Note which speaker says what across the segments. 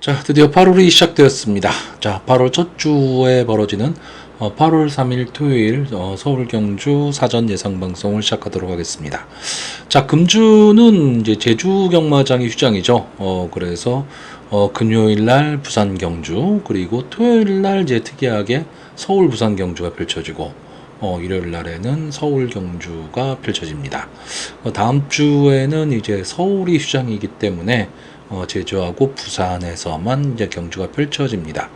Speaker 1: 자, 드디어 8월이 시작되었습니다. 자, 8월 첫 주에 벌어지는 8월 3일 토요일 서울 경주 사전 예상 방송을 시작하도록 하겠습니다. 자, 금주는 이제 제주 경마장이 휴장이죠. 그래서 금요일 날 부산 경주, 그리고 토요일 날 이제 특이하게 서울 부산 경주가 펼쳐지고 일요일 날에는 서울 경주가 펼쳐집니다. 다음 주에는 이제 서울이 휴장이기 때문에 제주하고 부산에서만 이제 경주가 펼쳐집니다.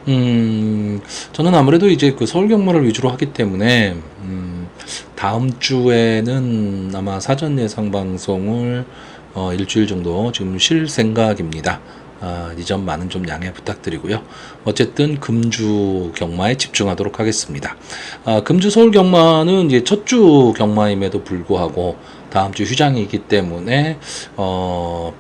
Speaker 1: 저는 아무래도 이제 그 서울 경마를 위주로 하기 때문에, 다음 주에는 아마 사전 예상 방송을, 일주일 정도 지금 쉴 생각입니다. 이 점 많은 좀 양해 부탁드리고요. 어쨌든 금주 경마에 집중하도록 하겠습니다. 금주 서울 경마는 이제 첫 주 경마임에도 불구하고 다음 주 휴장이기 때문에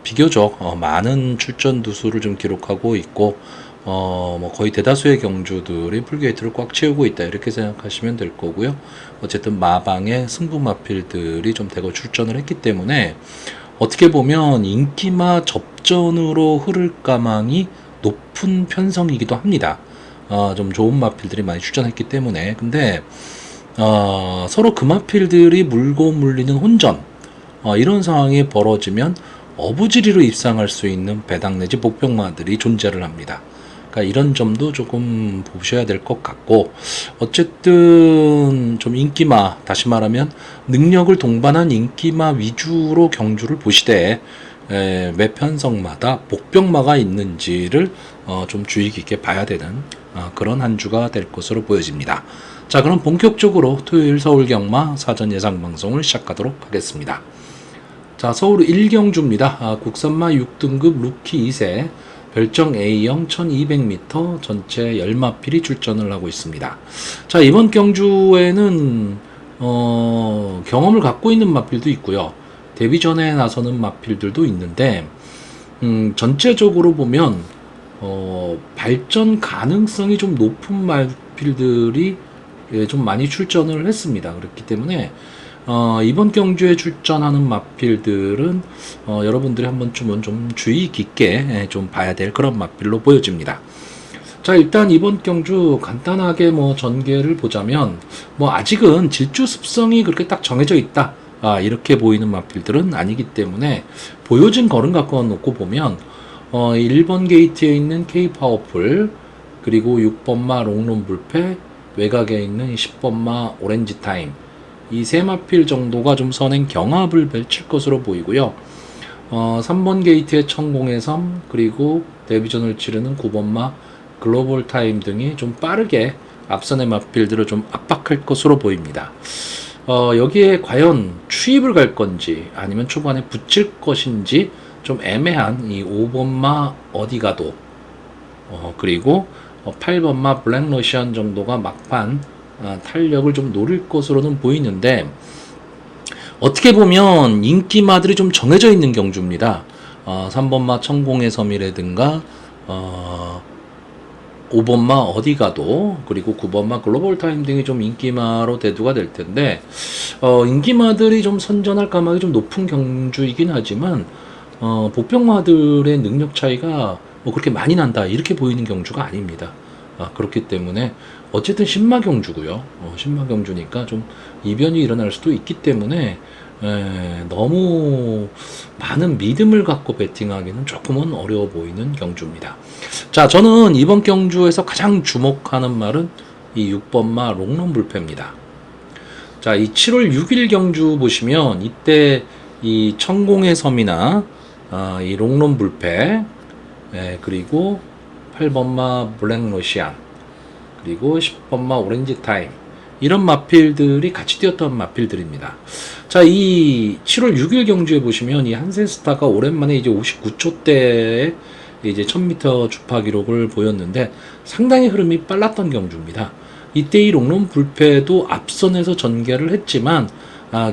Speaker 1: 비교적 많은 출전 두수를 좀 기록하고 있고, 뭐 거의 대다수의 경주들이 풀게이트를 꽉 채우고 있다, 이렇게 생각하시면 될 거고요. 어쨌든 마방의 승부마필들이 좀 대거 출전을 했기 때문에 어떻게 보면 인기마 접전으로 흐를 가망이 높은 편성이기도 합니다. 좀 좋은 마필들이 많이 출전했기 때문에. 근데 서로 그 마필들이 물고 물리는 혼전, 이런 상황이 벌어지면 어부지리로 입상할 수 있는 배당 내지 복병마들이 존재를 합니다. 그러니까 이런 점도 조금 보셔야 될 것 같고, 어쨌든 좀 인기마, 다시 말하면 능력을 동반한 인기마 위주로 경주를 보시되, 매 편성마다 복병마가 있는지를 좀 주의 깊게 봐야 되는 그런 한 주가 될 것으로 보여집니다. 자, 그럼 본격적으로 토요일 서울 경마 사전 예상 방송을 시작하도록 하겠습니다. 자, 서울 1경주입니다. 국산마 6등급 루키 2세, 별정 A형 1200m, 전체 10마필이 출전을 하고 있습니다. 자, 이번 경주에는 경험을 갖고 있는 마필도 있고요. 데뷔 전에 나서는 마필들도 있는데, 전체적으로 보면 발전 가능성이 좀 높은 마필들이 좀 많이 출전을 했습니다. 그렇기 때문에 이번 경주에 출전하는 마필들은 여러분들이 한 번쯤은 좀 주의 깊게 좀 봐야 될 그런 마필로 보여집니다. 자, 일단 이번 경주 간단하게 뭐 전개를 보자면, 뭐 아직은 질주 습성이 그렇게 딱 정해져 있다, 이렇게 보이는 마필들은 아니기 때문에, 보여진 걸음 갖고 놓고 보면 1번 게이트에 있는 K 파워풀, 그리고 6번마 롱론 불패, 외곽에 있는 10번마 오렌지 타임, 이 세 마필 정도가 좀 선행 경합을 펼칠 것으로 보이고요. 3번 게이트의 천공의 섬, 그리고 데뷔전을 치르는 9번마 글로벌 타임 등이 좀 빠르게 앞선의 마필들을 좀 압박할 것으로 보입니다. 여기에 과연 추입을 갈 건지 아니면 초반에 붙일 것인지 좀 애매한 이 5번마 어디가도, 그리고 8번마 블랙러시안 정도가 막판 탄력을 좀 노릴 것으로는 보이는데, 어떻게 보면 인기마들이 좀 정해져 있는 경주입니다. 3번마 천공의 섬이라든가 5번마 어디가도, 그리고 9번마 글로벌 타임 등이 좀 인기마로 대두가 될 텐데, 인기마들이 좀 선전할 가망이 좀 높은 경주이긴 하지만 복병마들의 능력 차이가 뭐 그렇게 많이 난다, 이렇게 보이는 경주가 아닙니다. 그렇기 때문에 어쨌든 신마 경주고요. 신마 경주니까 좀 이변이 일어날 수도 있기 때문에 너무 많은 믿음을 갖고 베팅하기는 조금은 어려워 보이는 경주입니다. 자, 저는 이번 경주에서 가장 주목하는 말은 이 6번마 롱런 불패입니다. 자, 이 7월 6일 경주 보시면 이때 이 천공의 섬이나 이 롱런 불패, 그리고 8번마 블랙러시안, 그리고 10번마 오렌지 타임, 이런 마필들이 같이 뛰었던 마필들입니다. 자, 이 7월 6일 경주에 보시면 이 한센스타가 오랜만에 이제 59초대에 이제 1000m 주파 기록을 보였는데 상당히 흐름이 빨랐던 경주입니다. 이때 이 롱런 불패도 앞선에서 전개를 했지만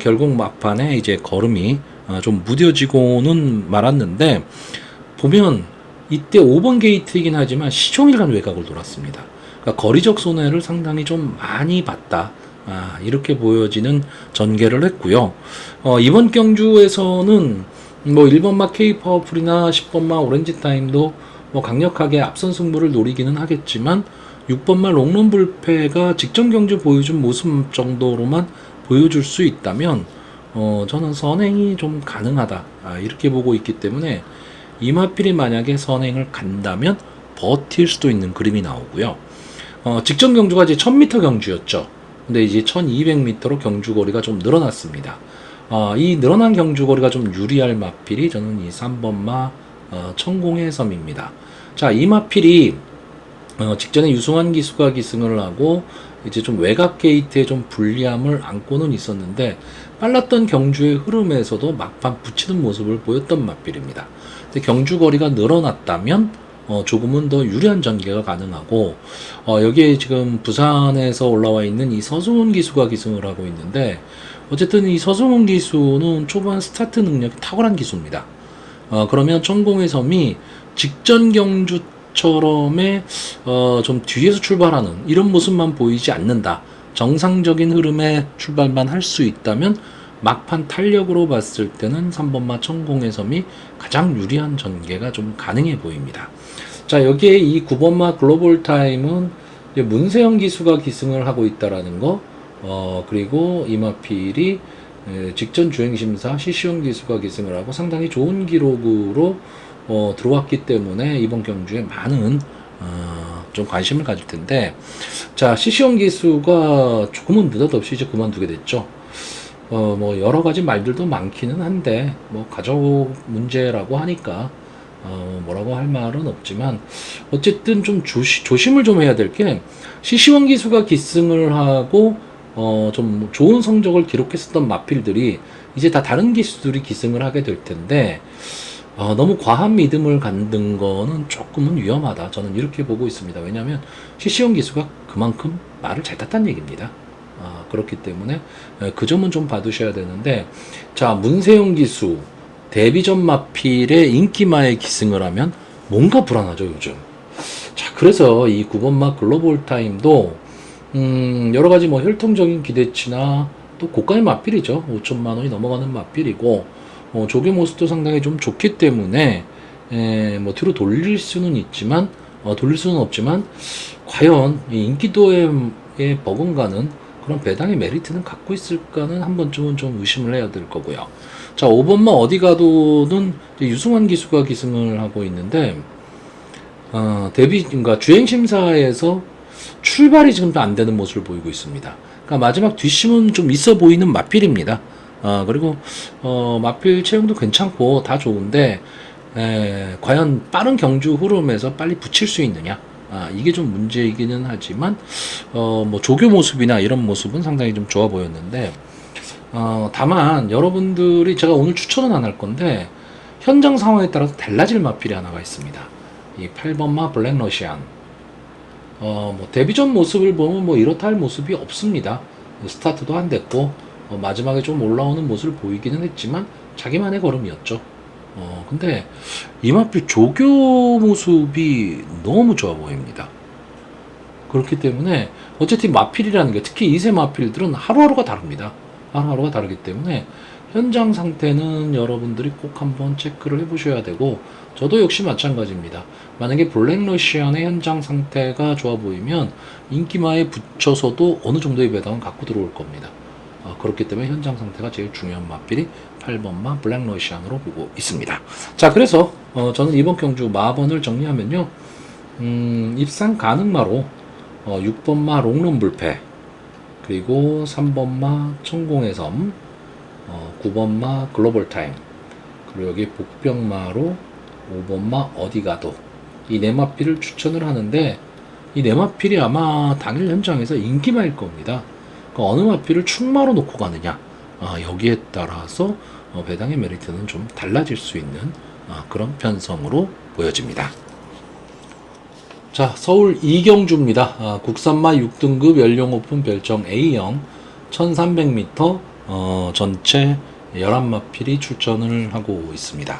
Speaker 1: 결국 막판에 이제 걸음이 좀 무뎌지고는 말았는데, 보면 이때 5번 게이트이긴 하지만 시종일관 외곽을 돌았습니다. 그러니까 거리적 손해를 상당히 좀 많이 봤다, 이렇게 보여지는 전개를 했고요. 이번 경주에서는 뭐 1번마 K 파워풀이나 10번마 오렌지 타임도 뭐 강력하게 앞선 승부를 노리기는 하겠지만 6번마 롱런 불패가 직전 경주 보여준 모습 정도로만 보여줄 수 있다면 저는 선행이 좀 가능하다 이렇게 보고 있기 때문에 이마필이 만약에 선행을 간다면 버틸 수도 있는 그림이 나오고요. 직전 경주가 이제 1000m 경주였죠. 근데 이제 1200m로 경주 거리가 좀 늘어났습니다. 이 늘어난 경주 거리가 좀 유리할 마필이 저는 이 3번마 천공의 섬입니다. 자, 이 마필이 직전에 유승환 기수가 기승을 하고 이제 좀 외곽 게이트에 좀 불리함을 안고는 있었는데 빨랐던 경주의 흐름에서도 막판 붙이는 모습을 보였던 마필입니다. 근데 경주 거리가 늘어났다면 조금은 더 유리한 전개가 가능하고 여기에 지금 부산에서 올라와 있는 이 서승훈 기수가 기승을 하고 있는데 어쨌든 이 서승훈 기수는 초반 스타트 능력이 탁월한 기수입니다. 그러면 천공의 섬이 직전 경주처럼의 좀 뒤에서 출발하는 이런 모습만 보이지 않는다. 정상적인 흐름의 출발만 할 수 있다면 막판 탄력으로 봤을 때는 3번마 천공의 섬이 가장 유리한 전개가 좀 가능해 보입니다. 자, 여기에 이 9번마 글로벌 타임은 문세영 기수가 기승을 하고 있다라는 거, 그리고 이마필이 직전 주행심사 시시용 기수가 기승을 하고 상당히 좋은 기록으로 들어왔기 때문에 이번 경주에 많은 좀 관심을 가질 텐데, 자, 시시용 기수가 조금은 느닷없이 이제 그만두게 됐죠. 뭐 여러 가지 말들도 많기는 한데 뭐 가족 문제라고 하니까 뭐라고 할 말은 없지만 어쨌든 좀 조심을 좀 해야 될 게 시시원 기수가 기승을 하고 좀 좋은 성적을 기록했었던 마필들이 이제 다 다른 기수들이 기승을 하게 될 텐데 너무 과한 믿음을 갖는 거는 조금은 위험하다. 저는 이렇게 보고 있습니다. 왜냐하면 시시원 기수가 그만큼 말을 잘 탔다는 얘기입니다. 그렇기 때문에 그 점은 좀 봐두셔야 되는데, 자, 문세용 기수 데뷔전 마필의 인기마에 기승을 하면 뭔가 불안하죠 요즘. 자, 그래서 이 9번마 글로벌 타임도 여러 가지 뭐 혈통적인 기대치나 또 고가의 마필이죠. 5천만 원이 넘어가는 마필이고 조개 모습도 상당히 좀 좋기 때문에 뭐 뒤로 돌릴 수는 있지만 돌릴 수는 없지만 과연 이 인기도에 버금가는 그런 배당의 메리트는 갖고 있을까는 한 번쯤은 좀 의심을 해야 될 거고요. 자, 5번마 어디 가도는 유승환 기수가 기승을 하고 있는데 그러니까 주행심사에서 출발이 지금 안 되는 모습을 보이고 있습니다. 그러니까 마지막 뒷심은 좀 있어 보이는 마필입니다. 그리고 마필 체형도 괜찮고 다 좋은데 과연 빠른 경주 흐름에서 빨리 붙일 수 있느냐? 이게 좀 문제이기는 하지만 뭐 조교 모습이나 이런 모습은 상당히 좀 좋아 보였는데 다만 여러분들이 제가 오늘 추천은 안 할 건데 현장 상황에 따라서 달라질 마필이 하나가 있습니다. 이 8번마 블랙러시안 뭐 데뷔전 모습을 보면 뭐 이렇다 할 모습이 없습니다. 스타트도 안 됐고 마지막에 좀 올라오는 모습을 보이기는 했지만 자기만의 걸음이었죠. 근데 이마필 조교 모습이 너무 좋아 보입니다. 그렇기 때문에 어쨌든 마필이라는 게 특히 2세 마필들은 하루하루가 다릅니다. 하루하루가 다르기 때문에 현장 상태는 여러분들이 꼭 한번 체크를 해보셔야 되고 저도 역시 마찬가지입니다. 만약에 블랙러시안의 현장 상태가 좋아 보이면 인기마에 붙여서도 어느 정도의 배당은 갖고 들어올 겁니다. 그렇기 때문에 현장 상태가 제일 중요한 마필이 8번마 블랙러시안으로 보고 있습니다. 자, 그래서 저는 이번 경주 마번을 정리하면요, 입상 가능마로 6번마 롱런 불패, 그리고 3번마 천공의 섬, 9번마 글로벌 타임, 그리고 여기 복병마로 5번마 어디가도, 이 네 마필을 추천을 하는데 이 네 마필이 아마 당일 현장에서 인기마일 겁니다. 그러니까 어느 마필을 충마로 놓고 가느냐, 여기에 따라서 배당의 메리트는 좀 달라질 수 있는 그런 편성으로 보여집니다. 자, 서울 이경주입니다. 국산마 6등급 연령 오픈 별정 A형 1300m 전체 11마필이 출전을 하고 있습니다.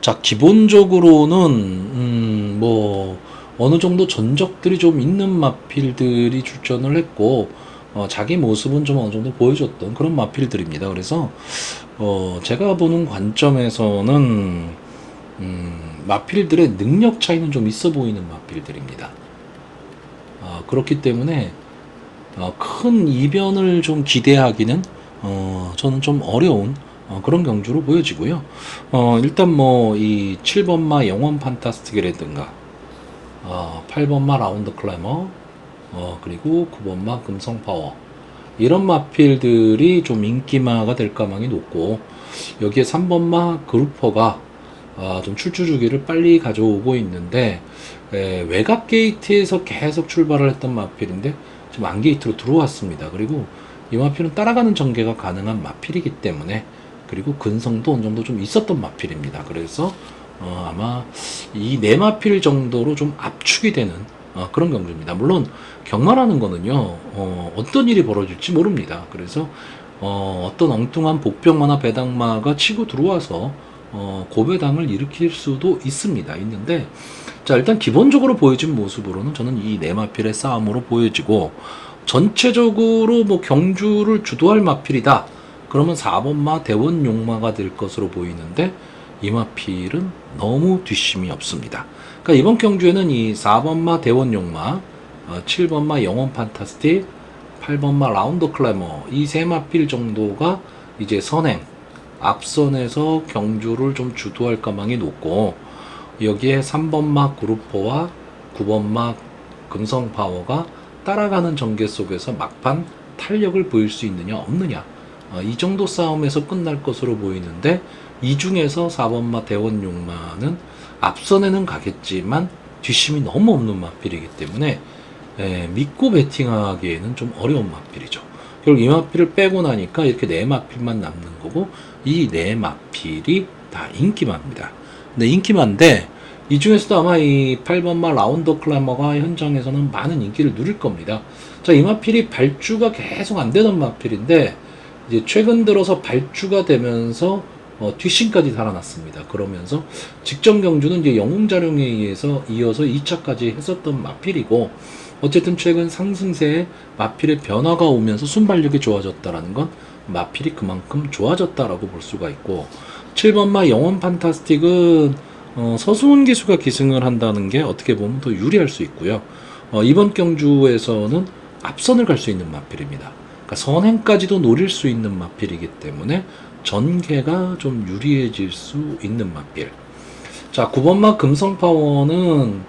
Speaker 1: 자, 기본적으로는 뭐 어느 정도 전적들이 좀 있는 마필들이 출전을 했고 자기 모습은 좀 어느 정도 보여줬던 그런 마필들입니다. 그래서 제가 보는 관점에서는 마필들의 능력 차이는 좀 있어 보이는 마필들입니다. 그렇기 때문에 큰 이변을 좀 기대하기는 저는 좀 어려운 그런 경주로 보여지고요. 일단 뭐 이 7번마 영원 판타스틱이라든가 8번마 라운드 클래머 그리고 9번마 금성 파워 이런 마필들이 좀 인기마가 될 가망이 높고 여기에 3번마 그루퍼가 좀 출주 주기를 빨리 가져오고 있는데 외곽 게이트에서 계속 출발을 했던 마필인데 지금 안 게이트로 들어왔습니다. 그리고 이 마필은 따라가는 전개가 가능한 마필이기 때문에 그리고 근성도 어느 정도 좀 있었던 마필입니다. 그래서 아마 이 네 마필 정도로 좀 압축이 되는 그런 경주입니다. 물론 경마라는 거는요 어떤 일이 벌어질지 모릅니다. 그래서 어떤 엉뚱한 복병마나 배당마가 치고 들어와서 고배당을 일으킬 수도 있는데 자 일단 기본적으로 보여진 모습으로는 저는 이 네 마필의 싸움으로 보여지고 전체적으로 뭐 경주를 주도할 마필이다 그러면 4번마 대원 용마가 될 것으로 보이는데 이 마필은 너무 뒷심이 없습니다. 그러니까 이번 경주에는 이 4번마 대원 용마 7번마 영원 판타스틱 8번마 라운드 클래머 이 세 마필 정도가 이제 선행 앞선에서 경주를 좀 주도할 가망이 높고 여기에 3번마 그루퍼와 9번마 금성 파워가 따라가는 전개 속에서 막판 탄력을 보일 수 있느냐 없느냐 이 정도 싸움에서 끝날 것으로 보이는데 이 중에서 4번마 대원 용마는 앞선에는 가겠지만 뒷심이 너무 없는 마필이기 때문에 믿고 베팅하기에는 좀 어려운 마필이죠. 결국 이 마필을 빼고 나니까 이렇게 네 마필만 남는 거고 이 네 마필이 다 인기마입니다. 근데 인기마인데 이 중에서도 아마 이 8번마 라운더 클래머가 현장에서는 많은 인기를 누릴 겁니다. 자, 이 마필이 발주가 계속 안 되던 마필인데 이제 최근 들어서 발주가 되면서 뒷심까지 달아났습니다. 그러면서 직전 경주는 이제 영웅자룡에 의해서 이어서 2차까지 했었던 마필이고 어쨌든 최근 상승세에 마필의 변화가 오면서 순발력이 좋아졌다라는 건 마필이 그만큼 좋아졌다라고 볼 수가 있고 7번마 영원 판타스틱은 서수훈 기수가 기승을 한다는 게 어떻게 보면 더 유리할 수 있고요. 이번 경주에서는 앞선을 갈 수 있는 마필입니다. 그러니까 선행까지도 노릴 수 있는 마필이기 때문에 전개가 좀 유리해질 수 있는 마필. 자, 9번마 금성파워는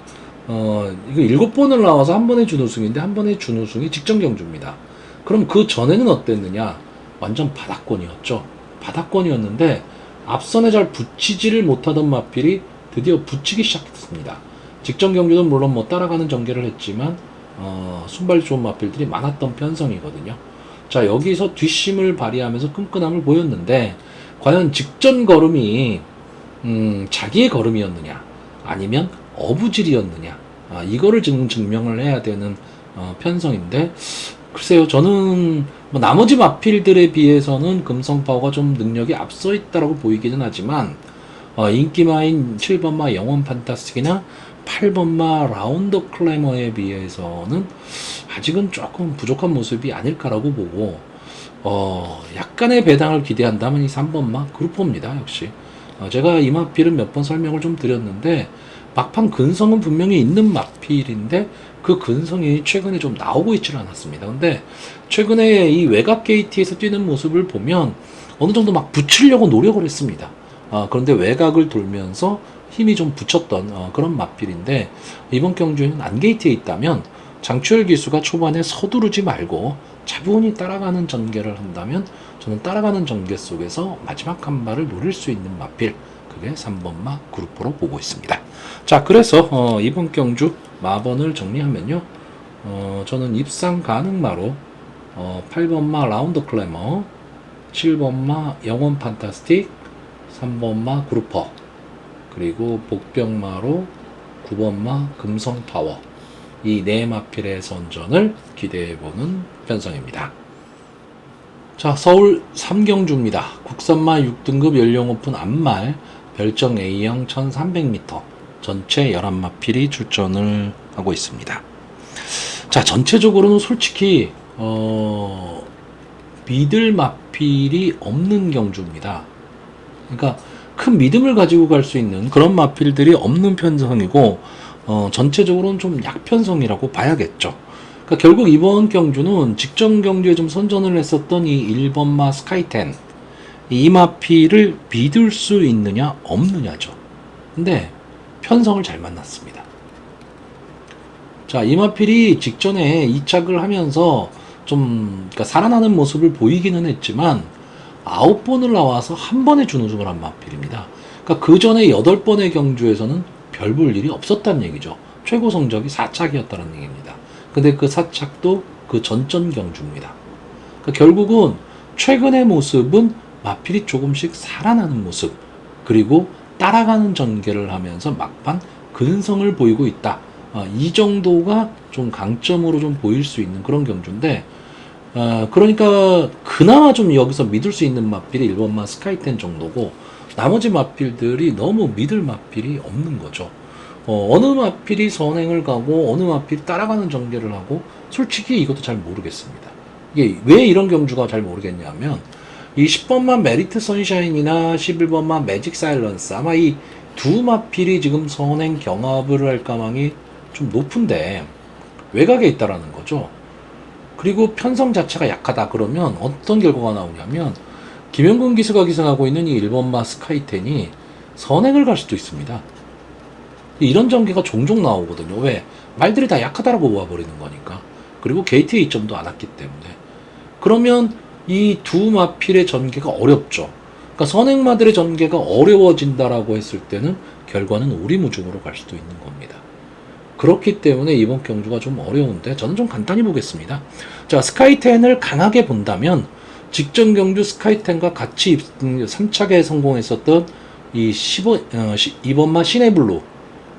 Speaker 1: 이거 7번을 나와서 한 번에 준우승인데 한 번에 준우승이 직전 경주입니다. 그럼 그 전에는 어땠느냐? 완전 바닥권이었죠. 바닥권이었는데 앞선에 잘 붙이지를 못하던 마필이 드디어 붙이기 시작했습니다. 직전 경주는 물론 뭐 따라가는 전개를 했지만 순발이 좋은 마필들이 많았던 편성이거든요. 자, 여기서 뒷심을 발휘하면서 끈끈함을 보였는데 과연 직전 걸음이 자기의 걸음이었느냐 아니면 어부질이었느냐 이거를 지금 증명을 해야 되는 편성인데 글쎄요 저는 뭐 나머지 마필들에 비해서는 금성파워가 좀 능력이 앞서 있다라고 보이기는 하지만 인기마인 7번마 영원 판타스틱이나 8번마 라운드 클래머에 비해서는 아직은 조금 부족한 모습이 아닐까라고 보고 약간의 배당을 기대한다면 이 3번마 그루퍼입니다. 역시 제가 이 마필은 몇 번 설명을 좀 드렸는데 막판 근성은 분명히 있는 마필인데 그 근성이 최근에 좀 나오고 있지는 않았습니다. 근데 최근에 이 외곽 게이트에서 뛰는 모습을 보면 어느 정도 막 붙이려고 노력을 했습니다. 그런데 외곽을 돌면서 힘이 좀 붙였던 그런 마필인데 이번 경주에는 안게이트에 있다면 장추열 기수가 초반에 서두르지 말고 차분히 따라가는 전개를 한다면 저는 따라가는 전개 속에서 마지막 한 발을 노릴 수 있는 마필 그게 3번마 그루퍼로 보고 있습니다. 자, 그래서 이번 경주 마번을 정리하면요 저는 입상 가능마로 8번마 라운드 클래머 7번마 영원 판타스틱 3번마 그루퍼 그리고 복병마로 9번마 금성 파워 이 네 마필의 선전을 기대해보는 편성입니다. 자, 서울 3경주입니다. 국산마 6등급 연령 오픈 앞말 별정 A형 1300m 전체 11마필이 출전을 하고 있습니다. 자, 전체적으로는 솔직히 믿을 마필이 없는 경주입니다. 그러니까 큰 믿음을 가지고 갈 수 있는 그런 마필들이 없는 편성이고 전체적으로는 좀 약편성이라고 봐야겠죠. 그러니까 결국 이번 경주는 직전 경주에 좀 선전을 했었던 이 1번마 스카이텐 이 마필을 믿을 수 있느냐 없느냐죠. 근데 편성을 잘 만났습니다. 자, 이마필이 직전에 이착을 하면서 좀 그러니까 살아나는 모습을 보이기는 했지만 9번을 나와서 한 번에 준우승을 한 마필입니다. 그러니까 그 전에 8번의 경주에서는 별 볼 일이 없었다는 얘기죠. 최고 성적이 4착이었다는 얘기입니다. 근데 그 4착도 그 전전 경주입니다. 그러니까 결국은 최근의 모습은 마필이 조금씩 살아나는 모습 그리고 따라가는 전개를 하면서 막판 근성을 보이고 있다. 이 정도가 좀 강점으로 좀 보일 수 있는 그런 경주인데 그러니까 그나마 좀 여기서 믿을 수 있는 마필이 1번마 스카이텐 정도고 나머지 마필들이 너무 믿을 마필이 없는 거죠. 어느 마필이 선행을 가고 어느 마필이 따라가는 전개를 하고 솔직히 이것도 잘 모르겠습니다. 이게 왜 이런 경주가 잘 모르겠냐면 이 10번만 메리트 선샤인이나 11번만 매직 사일런스 아마 이 두 마필이 지금 선행 경합을 할 가망이 좀 높은데 외곽에 있다라는 거죠. 그리고 편성 자체가 약하다 그러면 어떤 결과가 나오냐면 김영근 기수가 기승하고 있는 이 1번마 스카이텐이 선행을 갈 수도 있습니다. 이런 전개가 종종 나오거든요. 왜? 말들이 다 약하다라고 모아버리는 거니까. 그리고 게이트에 이점도 안 왔기 때문에. 그러면 이 두 마필의 전개가 어렵죠. 그러니까 선행마들의 전개가 어려워진다라고 했을 때는 결과는 오리무중으로 갈 수도 있는 겁니다. 그렇기 때문에 이번 경주가 좀 어려운데 저는 좀 간단히 보겠습니다. 자, 스카이텐을 강하게 본다면 직전 경주 스카이텐과 같이 3착에 성공했었던 이 2번마 시네블루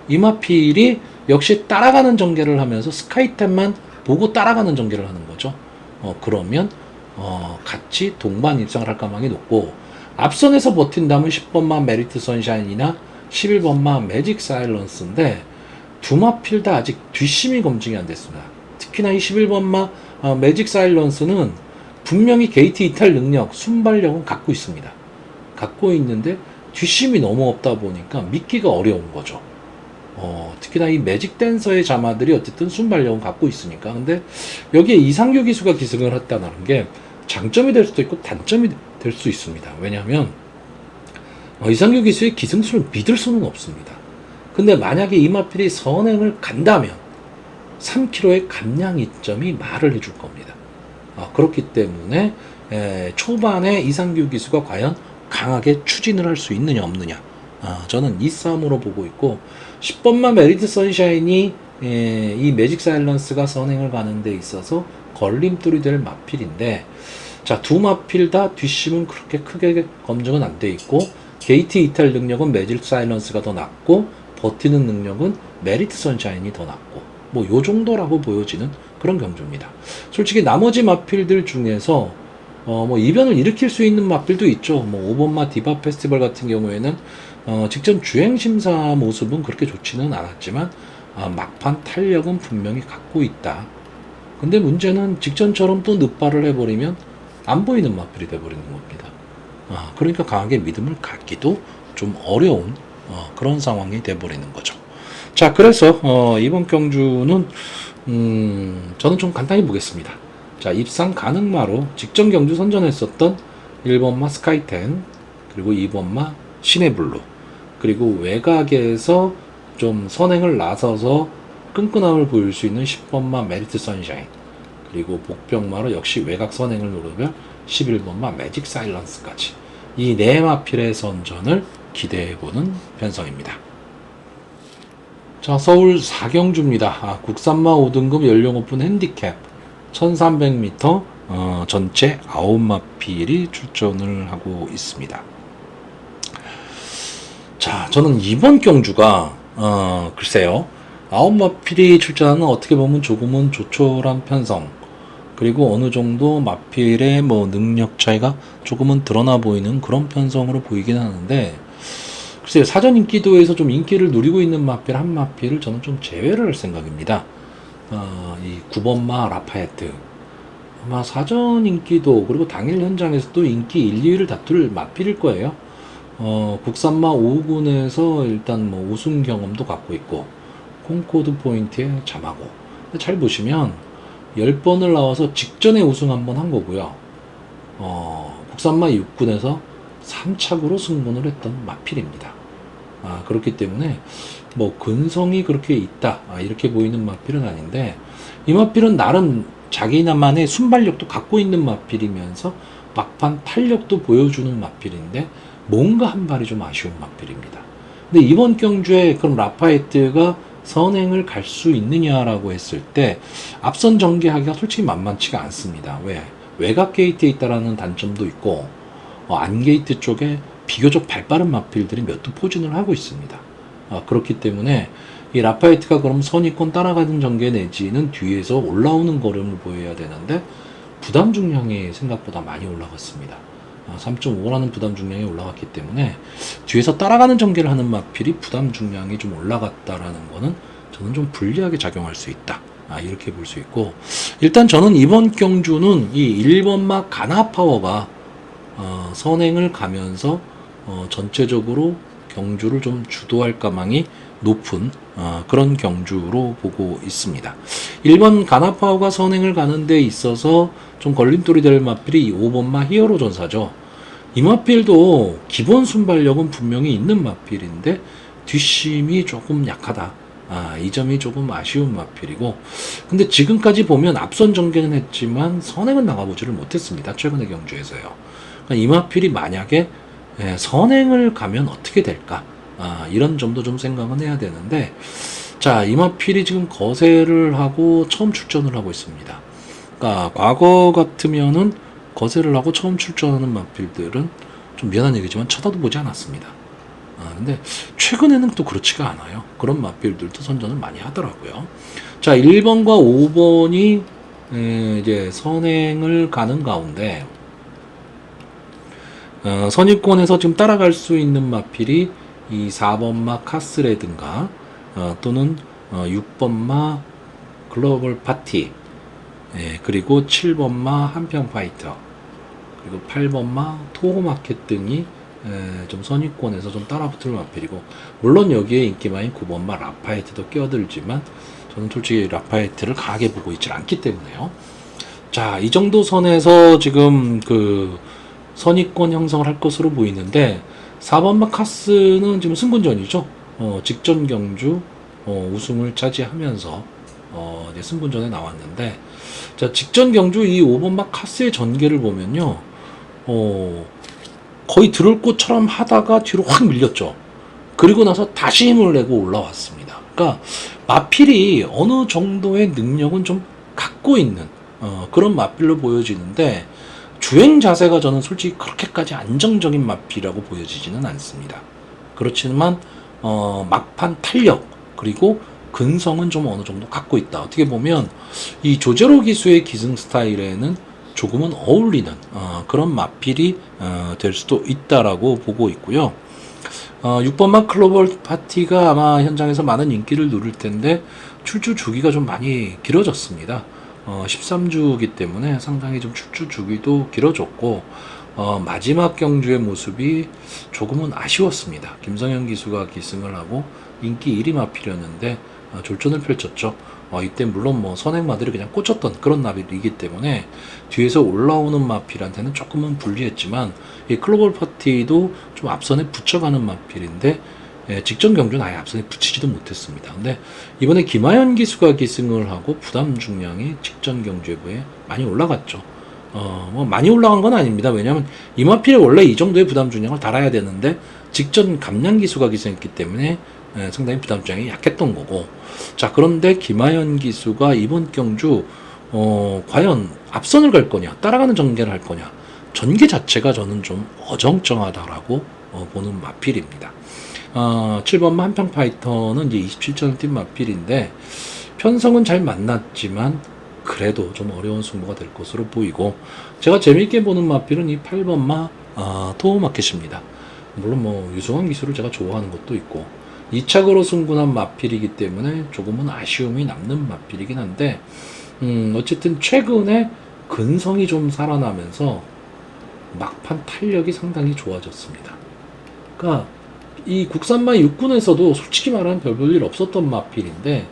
Speaker 1: 이마필이 역시 따라가는 전개를 하면서 스카이텐만 보고 따라가는 전개를 하는 거죠. 그러면 같이 동반 입상을 할 가망이 높고 앞선에서 버틴다면 10번마 메리트 선샤인이나 11번마 매직 사일런스인데 두 마필 다 아직 뒷심이 검증이 안 됐습니다. 특히나 이 11번마 매직 사일런스는 분명히 게이트 이탈 능력, 순발력은 갖고 있습니다. 갖고 있는데 뒷심이 너무 없다 보니까 믿기가 어려운 거죠. 특히나 이 매직 댄서의 자마들이 어쨌든 순발력은 갖고 있으니까. 근데 여기에 이상규 기수가 기승을 했다는 게 장점이 될 수도 있고 단점이 될 수 있습니다. 왜냐하면 이상규 기수의 기승수를 믿을 수는 없습니다. 근데 만약에 이마필이 선행을 간다면 3km의 감량 이점이 말을 해줄 겁니다. 그렇기 때문에 초반에 이상규 기수가 과연 강하게 추진을 할 수 있느냐 없느냐 저는 이 싸움으로 보고 있고 10번만 메리트 선샤인이 이 매직 사일런스가 선행을 가는 데 있어서 걸림돌이 될 마필인데 자, 두 마필 다 뒷심은 그렇게 크게 검증은 안 돼 있고 게이트 이탈 능력은 매직 사일런스가 더 낮고 버티는 능력은 메리트 선샤인이 더 낮고 뭐 요 정도라고 보여지는 그런 경주입니다. 솔직히 나머지 마필들 중에서 뭐 이변을 일으킬 수 있는 마필도 있죠. 뭐 5번마 디바 페스티벌 같은 경우에는 직전 주행 심사 모습은 그렇게 좋지는 않았지만 막판 탄력은 분명히 갖고 있다. 근데 문제는 직전처럼 또 늑발을 해버리면 안 보이는 마필이 돼버리는 겁니다. 그러니까 강하게 믿음을 갖기도 좀 어려운 그런 상황이 돼버리는 거죠. 자, 그래서 이번 경주는 저는 좀 간단히 보겠습니다. 자, 입상 가능마로 직전 경주 선전했었던 1번마 스카이텐 그리고 2번마 시네블루 그리고 외곽에서 좀 선행을 나서서 끈끈함을 보일 수 있는 10번마 메리트 선샤인 그리고 복병마로 역시 외곽 선행을 노려볼 11번마 매직 사일런스까지 이 네 마필의 선전을 기대해보는 편성입니다. 자, 서울 4경주입니다. 국산마 5등급 연령 오픈 핸디캡 1300m 전체 9마필이 출전을 하고 있습니다. 자, 저는 이번 경주가 글쎄요 9마필이 출전하는 어떻게 보면 조금은 조촐한 편성 그리고 어느 정도 마필의 뭐 능력 차이가 조금은 드러나 보이는 그런 편성으로 보이긴 하는데 글쎄요 사전 인기도에서 좀 인기를 누리고 있는 마필 한 마필을 저는 좀 제외를 할 생각입니다. 이 9번마 라파에트 아마 사전 인기도 그리고 당일 현장에서도 인기 1, 2위를 다툴 마필일 거예요. 국산마 5군에서 일단 뭐 우승 경험도 갖고 있고, 콩코드 포인트에 잠하고. 잘 보시면 10번을 나와서 직전에 우승 한번 한 거고요. 국산마 6군에서 3착으로 승분을 했던 마필입니다. 그렇기 때문에 뭐 근성이 그렇게 있다, 이렇게 보이는 마필은 아닌데, 이 마필은 나름 자기나만의 순발력도 갖고 있는 마필이면서 막판 탄력도 보여주는 마필인데, 뭔가 한 발이 좀 아쉬운 마필입니다. 근데 이번 경주에 그럼 라파에트가 선행을 갈 수 있느냐라고 했을 때, 앞선 전개하기가 솔직히 만만치가 않습니다. 왜? 외곽 게이트에 있다라는 단점도 있고, 안게이트 쪽에 비교적 발빠른 마필들이 몇 두 포진을 하고 있습니다. 그렇기 때문에 이 라파에트가 그럼 선입권 따라가는 전개 내지는 뒤에서 올라오는 걸음을 보여야 되는데, 부담 중량이 생각보다 많이 올라갔습니다. 3.5라는 부담 중량이 올라갔기 때문에 뒤에서 따라가는 전개를 하는 마필이 부담 중량이 좀 올라갔다라는 거는 저는 좀 불리하게 작용할 수 있다, 이렇게 볼 수 있고, 일단 저는 이번 경주는 이 1번마 가나파워가 선행을 가면서 전체적으로 경주를 좀 주도할 가망이 높은 그런 경주로 보고 있습니다. 1번 가나파워가 선행을 가는 데 있어서 좀 걸림돌이 될 마필이 5번마 히어로 전사죠. 이 마필도 기본 순발력은 분명히 있는 마필인데 뒷심이 조금 약하다. 이 점이 조금 아쉬운 마필이고, 근데 지금까지 보면 앞선 전개는 했지만 선행은 나가보지를 못했습니다. 최근의 경주에서요. 그러니까 이 마필이 만약에 선행을 가면 어떻게 될까? 이런 점도 좀 생각은 해야 되는데, 자, 이마필이 지금 거세를 하고 처음 출전을 하고 있습니다. 그러니까 과거 같으면은 거세를 하고 처음 출전하는 마필들은 좀 미안한 얘기지만 쳐다도 보지 않았습니다. 근데 최근에는 또 그렇지가 않아요. 그런 마필들도 선전을 많이 하더라고요. 자, 1번과 5번이 이제 선행을 가는 가운데, 선입권에서 지금 따라갈 수 있는 마필이 이 4번마 카스레든가, 또는 6번마 글로벌 파티, 그리고 7번마 한평파이터, 그리고 8번마 토호마켓 등이 좀 선입권에서 좀 따라붙을 마필이고, 물론 여기에 인기마인 9번마 라파에트도 끼어들지만 저는 솔직히 라파에트를 강하게 보고 있지 않기 때문에요. 자, 이 정도 선에서 지금 그 선입권 형성을 할 것으로 보이는데, 4번마 카스는 지금 승분전이죠. 직전 경주 우승을 차지하면서 이제 승분전에 나왔는데, 자, 직전 경주 이 5번마 카스의 전개를 보면요, 거의 들을 곳처럼 하다가 뒤로 확 밀렸죠. 그리고 나서 다시 힘을 내고 올라왔습니다. 그러니까 마필이 어느 정도의 능력은 좀 갖고 있는 그런 마필로 보여지는데, 주행 자세가 저는 솔직히 그렇게까지 안정적인 마필이라고 보여지지는 않습니다. 그렇지만 막판 탄력 그리고 근성은 좀 어느 정도 갖고 있다. 어떻게 보면 이 조제로 기수의 기승 스타일에는 조금은 어울리는 그런 마필이 될 수도 있다라고 보고 있고요. 6번마 클로벌 파티가 아마 현장에서 많은 인기를 누릴 텐데 출주 주기가 좀 많이 길어졌습니다. 13주기 때문에 상당히 좀 출주 주기도 길어졌고, 마지막 경주의 모습이 조금은 아쉬웠습니다. 김성현 기수가 기승을 하고 인기 1위 마필이었는데 졸전을 펼쳤죠. 이때 물론 뭐 선행마들이 그냥 꽂혔던 그런 나비이기 때문에 뒤에서 올라오는 마필한테는 조금은 불리했지만, 이 클로벌 파티도 좀 앞선에 붙여가는 마필인데 직전 경주는 아예 앞선에 붙이지도 못했습니다. 근데 이번에 김하연 기수가 기승을 하고 부담 중량이 직전 경주에 비해 많이 올라갔죠. 뭐 많이 올라간 건 아닙니다. 왜냐하면 이 마필이 원래 이 정도의 부담 중량을 달아야 되는데 직전 감량 기수가 기승했기 때문에 상당히 부담 중량이 약했던 거고. 자, 그런데 김하연 기수가 이번 경주 과연 앞선을 갈 거냐, 따라가는 전개를 할 거냐, 전개 자체가 저는 좀 어정쩡하다라고 보는 마필입니다. 7번마 한평파이터는 이제 27전을 뛴 마필인데 편성은 잘 만났지만 그래도 좀 어려운 승부가 될 것으로 보이고, 제가 재미있게 보는 마필은 이 8번마 토우마켓입니다. 물론 뭐 유승환 기수를 제가 좋아하는 것도 있고 2착으로 승분한 마필이기 때문에 조금은 아쉬움이 남는 마필이긴 한데, 어쨌든 최근에 근성이 좀 살아나면서 막판 탄력이 상당히 좋아졌습니다. 그러니까 이 국산마 육군에서도 솔직히 말하면 별 볼 일 없었던 마필인데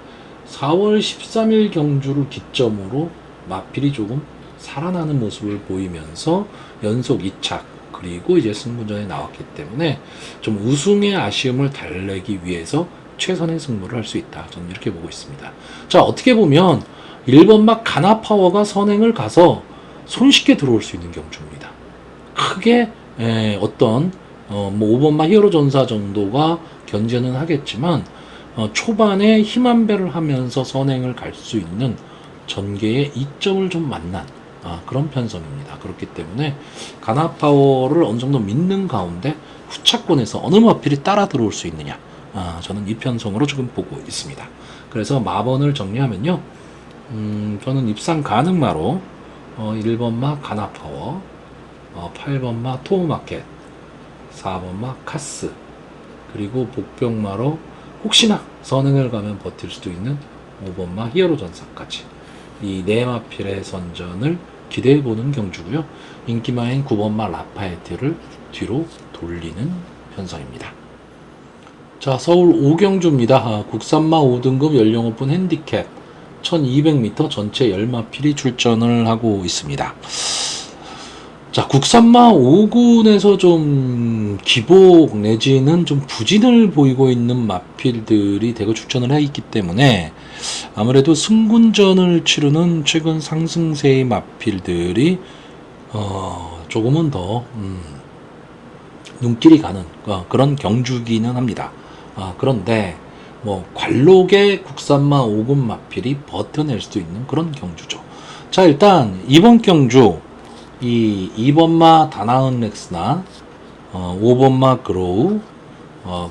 Speaker 1: 4월 13일 경주를 기점으로 마필이 조금 살아나는 모습을 보이면서 연속 2착 그리고 이제 승부전에 나왔기 때문에 좀 우승의 아쉬움을 달래기 위해서 최선의 승부를 할 수 있다. 저는 이렇게 보고 있습니다. 자, 어떻게 보면 1번 막 가나파워가 선행을 가서 손쉽게 들어올 수 있는 경주입니다. 크게 어떤 뭐 5번 막 히어로 전사 정도가 견제는 하겠지만 초반에 힘한 배를 하면서 선행을 갈 수 있는 전개의 이점을 좀 만난 그런 편성입니다. 그렇기 때문에 가나파워를 어느 정도 믿는 가운데 후차권에서 어느 마필이 따라 들어올 수 있느냐 저는 이 편성으로 지금 보고 있습니다. 그래서 마번을 정리하면요 저는 입상 가능마로 1번마 가나파워 8번마 토우마켓 4번마 카스 그리고 복병마로 혹시나 선행을 가면 버틸 수도 있는 5번마 히어로 전사까지 이 네 마필의 선전을 기대해보는 경주고요. 인기마인 9번마 라파에트를 뒤로 돌리는 편성입니다. 자, 서울 5경주입니다. 국산마 5등급 연령 오픈 핸디캡 1200m 전체 10마필이 출전을 하고 있습니다. 자, 국산마 5군에서 좀 기복 내지는 좀 부진을 보이고 있는 마필들이 대거 출전을 해 있기 때문에 아무래도 승군전을 치르는 최근 상승세의 마필들이 조금은 더 눈길이 가는 그런 경주기는 합니다. 그런데 뭐 관록의 국산마 5군 마필이 버텨낼 수도 있는 그런 경주죠. 자, 일단 이번 경주 이 2번마 다나은 렉스나 5번마 그로우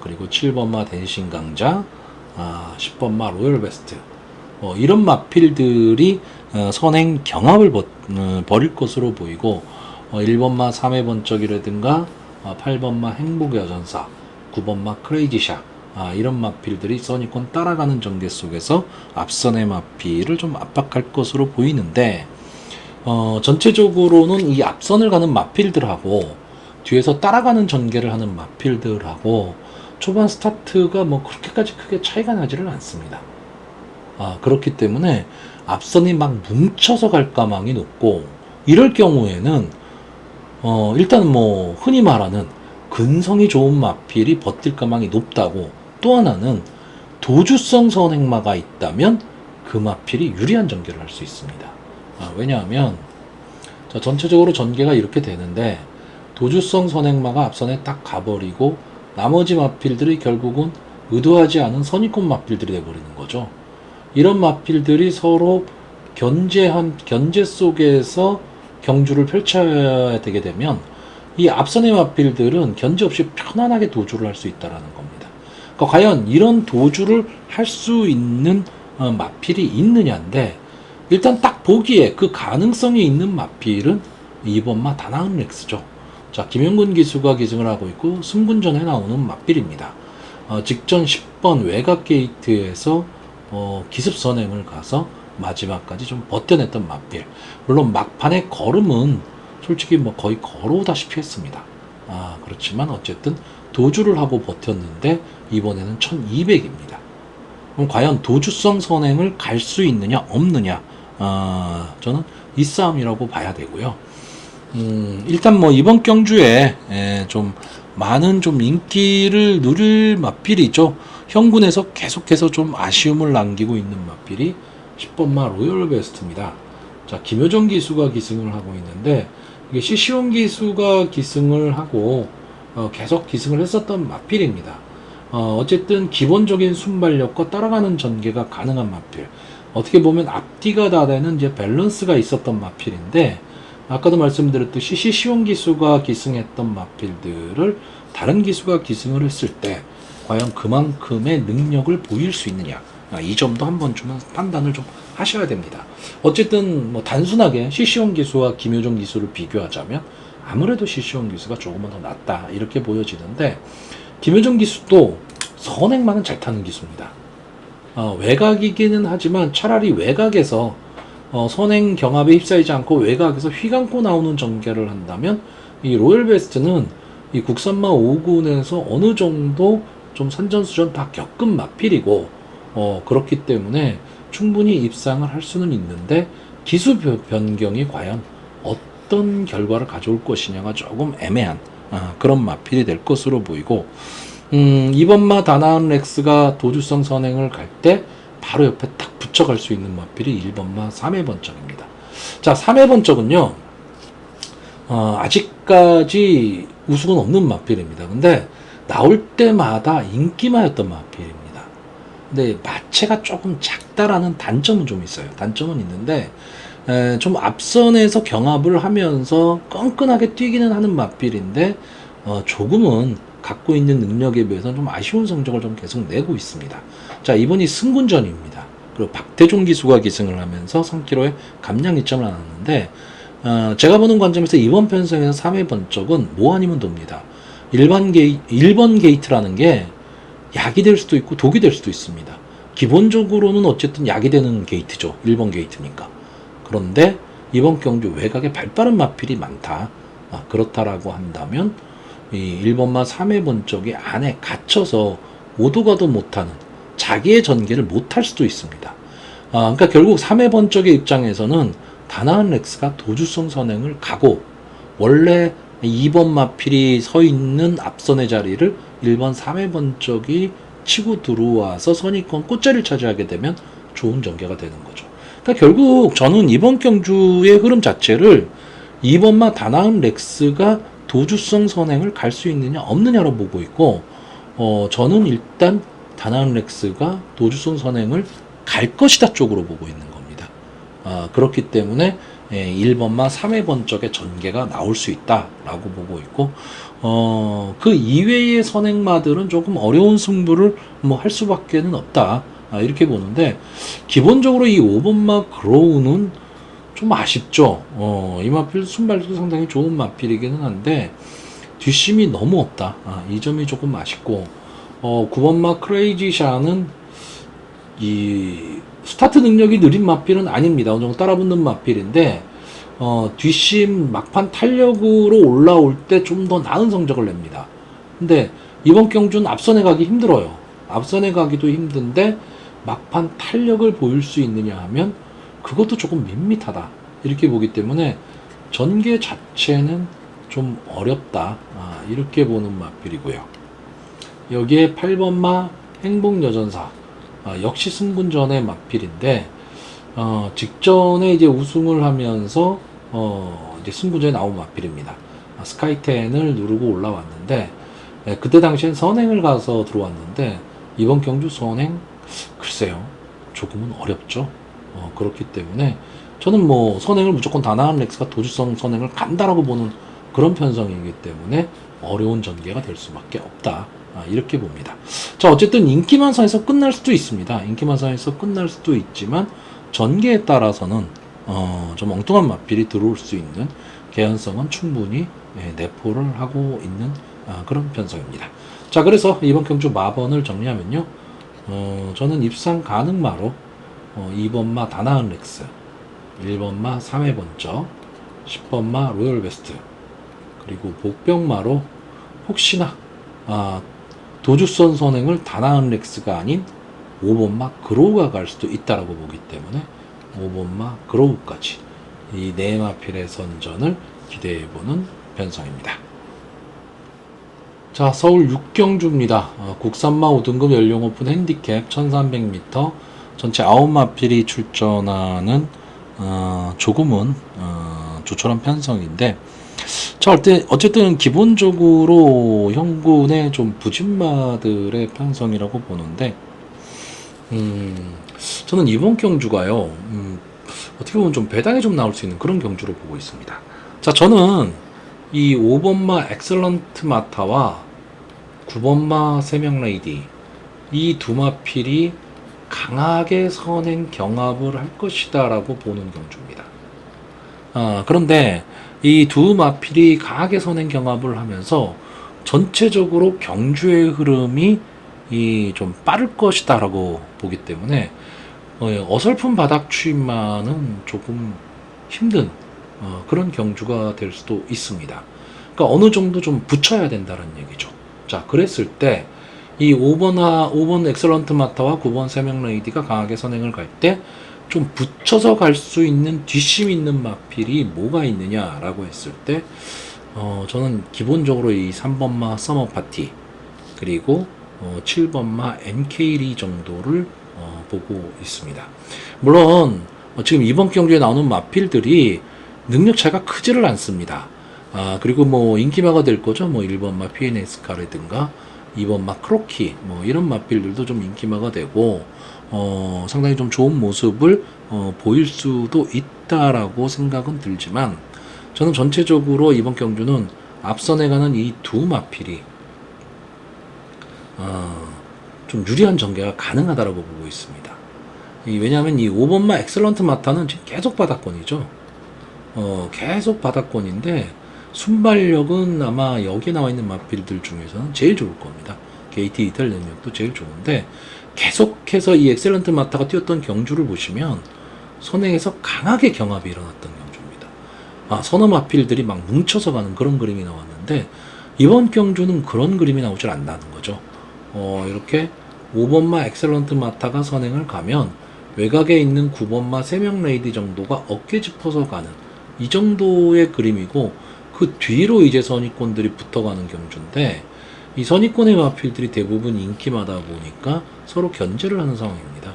Speaker 1: 그리고 7번마 댄싱 강자 10번마 로열 베스트 이런 마필들이 선행 경합을 벌일 것으로 보이고 1번마 3회 번쩍이라든가 8번마 행복의 여전사 9번마 크레이지샷 이런 마필들이 선입권 따라가는 전개 속에서 앞선의 마필을 좀 압박할 것으로 보이는데 전체적으로는 이 앞선을 가는 마필들하고 뒤에서 따라가는 전개를 하는 마필들하고 초반 스타트가 뭐 그렇게까지 크게 차이가 나지를 않습니다. 그렇기 때문에 앞선이 막 뭉쳐서 갈 가망이 높고 이럴 경우에는 일단 뭐 흔히 말하는 근성이 좋은 마필이 버틸 가망이 높다고 또 하나는 도주성 선행마가 있다면 그 마필이 유리한 전개를 할 수 있습니다. 왜냐하면 전체적으로 전개가 이렇게 되는데 도주성 선행마가 앞선에 딱 가버리고 나머지 마필들이 결국은 의도하지 않은 선입권 마필들이 돼버리는 거죠. 이런 마필들이 서로 견제 속에서 경주를 펼쳐야 되게 되면 이 앞선의 마필들은 견제 없이 편안하게 도주를 할 수 있다는 겁니다. 그러니까 과연 이런 도주를 할 수 있는 마필이 있느냐인데 일단 딱 보기에 그 가능성이 있는 마필은 2번마 다나은 렉스죠. 자, 김영근 기수가 기승을 하고 있고 승군전에 나오는 마필입니다. 직전 10번 외곽 게이트에서 기습 선행을 가서 마지막까지 좀 버텨냈던 마필. 물론 막판의 걸음은 솔직히 뭐 거의 걸어오다시피 했습니다. 그렇지만 어쨌든 도주를 하고 버텼는데 이번에는 1200입니다. 그럼 과연 도주성 선행을 갈 수 있느냐 없느냐 저는 이 싸움이라고 봐야 되고요. 일단 뭐 이번 경주에 좀 많은 좀 인기를 누릴 마필이죠. 형군에서 계속해서 좀 아쉬움을 남기고 있는 마필이 10번마 로열 베스트입니다. 자, 김효정 기수가 기승을 하고 있는데 이게 시시온 기수가 기승을 하고 계속 기승을 했었던 마필입니다. 어쨌든 기본적인 순발력과 따라가는 전개가 가능한 마필. 어떻게 보면 앞뒤가 다 되는 이제 밸런스가 있었던 마필인데 아까도 말씀드렸듯이 시시온 기수가 기승했던 마필들을 다른 기수가 기승을 했을 때 과연 그만큼의 능력을 보일 수 있느냐 이 점도 한번 좀 판단을 좀 하셔야 됩니다. 어쨌든 뭐 단순하게 시시온 기수와 김효정 기수를 비교하자면 아무래도 시시온 기수가 조금은 더 낫다 이렇게 보여지는데 김효정 기수도 선행만은 잘 타는 기수입니다. 외곽이기는 하지만 차라리 외곽에서 선행 경합에 휩싸이지 않고 외곽에서 휘감고 나오는 전개를 한다면 이 로열 베스트는 이 국산마 5군에서 어느 정도 좀 선전수전 다 겪은 마필이고, 그렇기 때문에 충분히 입상을 할 수는 있는데, 기수 변경이 과연 어떤 결과를 가져올 것이냐가 조금 애매한 그런 마필이 될 것으로 보이고, 이번마 다나은 렉스가 도주성 선행을 갈 때 바로 옆에 딱 붙여갈 수 있는 마필이 1번마 3회 번쩍입니다. 자, 3회 번쩍은요, 아직까지 우승은 없는 마필입니다. 근데 나올 때마다 인기마였던 마필입니다. 근데 마체가 조금 작다라는 단점은 좀 있어요. 단점은 있는데 좀 앞선에서 경합을 하면서 끈끈하게 뛰기는 하는 마필인데 조금은 갖고 있는 능력에 비해서는 좀 아쉬운 성적을 좀 계속 내고 있습니다. 자, 이번이 승군전입니다. 그리고 박태종 기수가 기승을 하면서 3km에 감량 2점을 나눴는데 제가 보는 관점에서 이번 편성에서 3회 번쩍은 뭐 아니면 돕니다. 1번 게이트라는 게 약이 될 수도 있고 독이 될 수도 있습니다. 기본적으로는 어쨌든 약이 되는 게이트죠. 1번 게이트니까. 그런데 이번 경주 외곽에 발빠른 마필이 많다. 그렇다라고 한다면 이 1번마 3회 번쩍이 안에 갇혀서 오도 가도 못하는 자기의 전개를 못할 수도 있습니다. 그러니까 결국 3회 번쩍의 입장에서는 다나은 렉스가 도주성 선행을 가고 원래 2번 마필이 서 있는 앞선의 자리를 1번 3회 번쩍이 치고 들어와서 선의권 꽃자리를 차지하게 되면 좋은 전개가 되는 거죠. 그러니까 결국 저는 이번 경주의 흐름 자체를 2번마 다나은 렉스가 도주성 선행을 갈 수 있느냐 없느냐로 보고 있고 저는 일단 다나은 렉스가 도주성 선행을 갈 것이다 쪽으로 보고 있는 겁니다. 그렇기 때문에 1번마 3회 번쩍의 전개가 나올 수 있다라고 보고 있고 그 이외의 선행마들은 조금 어려운 승부를 뭐 할 수밖에는 없다 이렇게 보는데 기본적으로 이 5번마 그로우는 좀 아쉽죠. 이 마필 순발도 상당히 좋은 마필이기는 한데 뒷심이 너무 없다. 이 점이 조금 아쉽고 9번마 크레이지샤는 이 스타트 능력이 느린 마필은 아닙니다. 어느 정도 따라붙는 마필인데 뒷심 막판 탄력으로 올라올 때 좀 더 나은 성적을 냅니다. 근데 이번 경주는 앞선에 가기 힘들어요. 앞선에 가기도 힘든데 막판 탄력을 보일 수 있느냐 하면 그것도 조금 밋밋하다 이렇게 보기 때문에 전개 자체는 좀 어렵다 이렇게 보는 마필이고요. 여기에 8번마 행복여전사 역시 승분전의 마필인데 직전에 이제 우승을 하면서 이제 승분전에 나온 마필입니다. 스카이텐을 누르고 올라왔는데 그때 당시엔 선행을 가서 들어왔는데 이번 경주 선행 글쎄요 조금은 어렵죠. 그렇기 때문에 저는 뭐 선행을 무조건 다나은 렉스가 도주성 선행을 간다라고 보는 그런 편성이기 때문에 어려운 전개가 될 수밖에 없다 이렇게 봅니다. 자, 어쨌든 인기만선에서 끝날 수도 있습니다. 인기만선에서 끝날 수도 있지만 전개에 따라서는 좀 엉뚱한 마필이 들어올 수 있는 개연성은 충분히 내포를 하고 있는 그런 편성입니다. 자, 그래서 이번 경주 마번을 정리하면요, 저는 입상 가능마로 2번마 다나은 렉스, 1번마 3회 번쩍, 10번마 로열 베스트, 그리고 복병마로 혹시나 도주선 선행을 다나은 렉스가 아닌 5번마 그로우가 갈 수도 있다라고 보기 때문에 5번마 그로우까지 이 네 마필의 선전을 기대해보는 편성입니다. 자, 서울 6경주입니다. 국산마 5등급 연령 오픈 핸디캡 1300m 전체 9마필이 출전하는 조금은 조촐한 편성인데 자, 어쨌든 기본적으로 형군의 좀 부진마들의 편성이라고 보는데 저는 이번 경주가요 어떻게 보면 좀 배당이 좀 나올 수 있는 그런 경주로 보고 있습니다. 자, 저는 이 5번마 엑셀런트 마타와 9번마 세명레이디 이 두 마필이 강하게 선행 경합을 할 것이다 라고 보는 경주입니다. 그런데 이 두 마필이 강하게 선행 경합을 하면서 전체적으로 경주의 흐름이 좀 빠를 것이다 라고 보기 때문에 어설픈 바닥 추임만은 조금 힘든 그런 경주가 될 수도 있습니다. 그러니까 어느 정도 좀 붙여야 된다는 얘기죠. 자, 그랬을 때 이 5번 엑설런트 마타와 9번 세명 레이디가 강하게 선행을 갈 때 좀 붙여서 갈 수 있는 뒷심 있는 마필이 뭐가 있느냐라고 했을 때 저는 기본적으로 이 3번마 서머 파티 그리고 7번마 MK리 정도를 보고 있습니다. 물론 지금 이번 경기에 나오는 마필들이 능력 차이가 크지를 않습니다. 그리고 뭐 인기마가 될 거죠. 뭐 1번마 피에네스카라든가 2번마 크로키 뭐 이런 마필들도 좀 인기마가 되고 상당히 좀 좋은 모습을 보일 수도 있다라고 생각은 들지만 저는 전체적으로 이번 경주는 앞선에 가는 이 두 마필이 좀 유리한 전개가 가능하다라고 보고 있습니다. 왜냐하면 이 5번마 엑셀런트 마타는 지금 계속 바닥권이죠. 계속 바닥권인데 순발력은 아마 여기에 나와 있는 마필들 중에서는 제일 좋을 겁니다. 게이트 이탈 능력도 제일 좋은데 계속해서 이 엑셀런트 마타가 뛰었던 경주를 보시면 선행에서 강하게 경합이 일어났던 경주입니다. 선어 마필들이 막 뭉쳐서 가는 그런 그림이 나왔는데 이번 경주는 그런 그림이 나오질 않다는 거죠. 이렇게 5번마 엑셀런트 마타가 선행을 가면 외곽에 있는 9번마 3명 레이디 정도가 어깨 짚어서 가는 이 정도의 그림이고 그 뒤로 이제 선입권들이 붙어가는 경주인데 이 선입권의 마필들이 대부분 인기마다 보니까 서로 견제를 하는 상황입니다.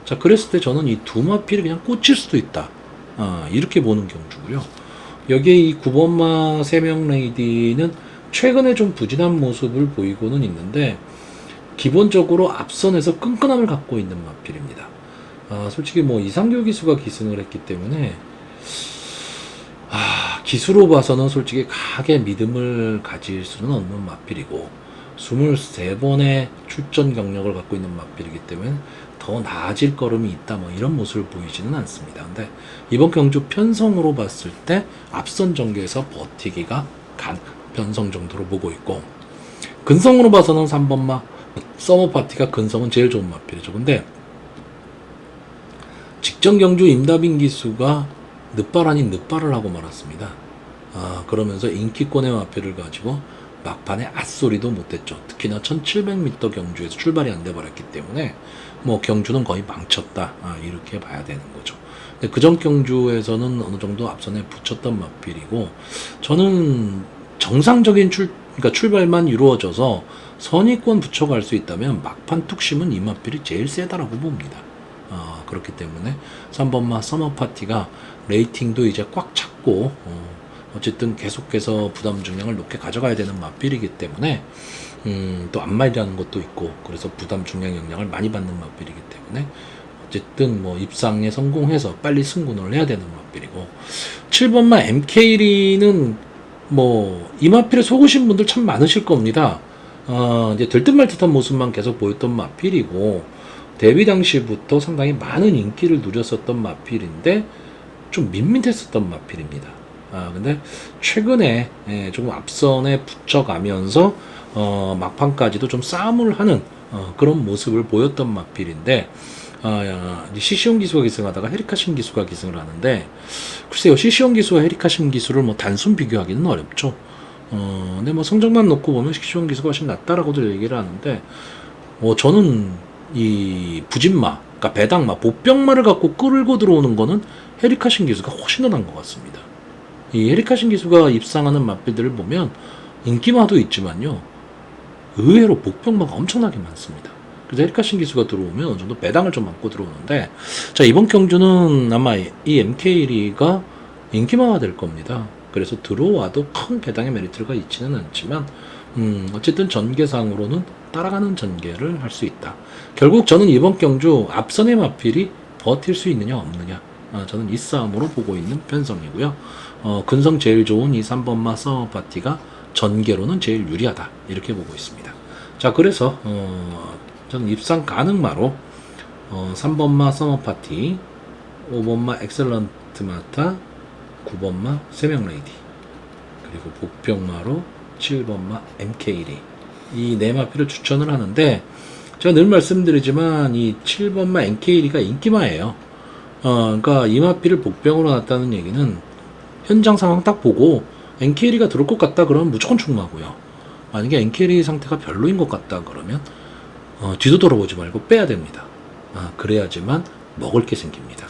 Speaker 1: 자, 그랬을 때 저는 이 두 마필이 그냥 꽂힐 수도 있다. 이렇게 보는 경주고요. 여기에 이 9번마 3명 레이디는 최근에 좀 부진한 모습을 보이고는 있는데 기본적으로 앞선에서 끈끈함을 갖고 있는 마필입니다. 솔직히 뭐 이상규 기수가 기승을 했기 때문에 기수로 봐서는 솔직히 강하게 믿음을 가질 수는 없는 마필이고 23번의 출전 경력을 갖고 있는 마필이기 때문에 더 나아질 걸음이 있다 뭐 이런 모습을 보이지는 않습니다. 근데 이번 경주 편성으로 봤을 때 앞선 전개에서 버티기가 간 편성 정도로 보고 있고 근성으로 봐서는 3번마 서머 파티가 근성은 제일 좋은 마필이죠. 근데 직전 경주 임다빈 기수가 늑발 아닌 늑발을 하고 말았습니다. 그러면서 인기권의 마필을 가지고 막판에 앗소리도 못했죠. 특히나 1700m 경주에서 출발이 안 돼 버렸기 때문에 뭐 경주는 거의 망쳤다 이렇게 봐야 되는 거죠. 근데 그전 경주에서는 어느 정도 앞선에 붙였던 마필이고 저는 정상적인 그러니까 출발만 이루어져서 선의권 붙여갈 수 있다면 막판 툭심은 이 마필이 제일 세다라고 봅니다. 그렇기 때문에 3번마 서머 파티가 레이팅도 이제 꽉 찼고 어쨌든 계속해서 부담 중량을 높게 가져가야 되는 마필이기 때문에 또 안마이라는 것도 있고 그래서 부담 중량 영향을 많이 받는 마필이기 때문에 어쨌든 뭐 입상에 성공해서 빨리 승군을 해야 되는 마필이고 7번마 MK리는 뭐 이 마필에 속으신 분들 참 많으실 겁니다. 이제 될 듯 말 듯한 모습만 계속 보였던 마필이고 데뷔 당시부터 상당히 많은 인기를 누렸었던 마필인데 좀 밋밋했었던 마필입니다. 근데 최근에 조금 앞선에 붙여가면서 막판까지도 좀 싸움을 하는 그런 모습을 보였던 마필인데 시시온 기수가 기승하다가 헤리카신 기수가 기승을 하는데 글쎄요 시시온 기수와 헤리카신 기수를 뭐 단순 비교하기는 어렵죠. 근데 뭐 성적만 놓고 보면 시시온 기수가 훨씬 낫다라고들 얘기를 하는데 저는 이 부진마 그러니까 배당마 보병마를 갖고 끌고 들어오는 거는 헤리카신 기수가 훨씬 더 나은 것 같습니다. 이 헤리카신 기수가 입상하는 마필들을 보면 인기마도 있지만요 의외로 복병마가 엄청나게 많습니다. 그래서 헤리카신 기수가 들어오면 어느 정도 배당을 좀 안고 들어오는데 자 이번 경주는 아마 이 MK리가 인기마가 될 겁니다. 그래서 들어와도 큰 배당의 메리트가 있지는 않지만 어쨌든 전개상으로는 따라가는 전개를 할 수 있다. 결국 저는 이번 경주 앞선의 마필이 버틸 수 있느냐 없느냐 저는 이 싸움으로 보고 있는 편성이고요. 근성 제일 좋은 이 3번마 서머 파티가 전개로는 제일 유리하다 이렇게 보고 있습니다. 자 그래서 저는 입상 가능마로 3번마 서머 파티 5번마 엑셀런트 마타 9번마 3명 레이디 그리고 복병마로 7번마 MK리 이 네 마필을 추천을 하는데 제가 늘 말씀드리지만 이 7번마 MK리가 인기마예요. 그러니까 이 마필을 복병으로 놨다는 얘기는 현장 상황 딱 보고 NK리가 들어올 것 같다 그러면 무조건 출마하고요. 만약에 NK리 상태가 별로인 것 같다 그러면 뒤도 돌아보지 말고 빼야 됩니다. 그래야지만 먹을 게 생깁니다.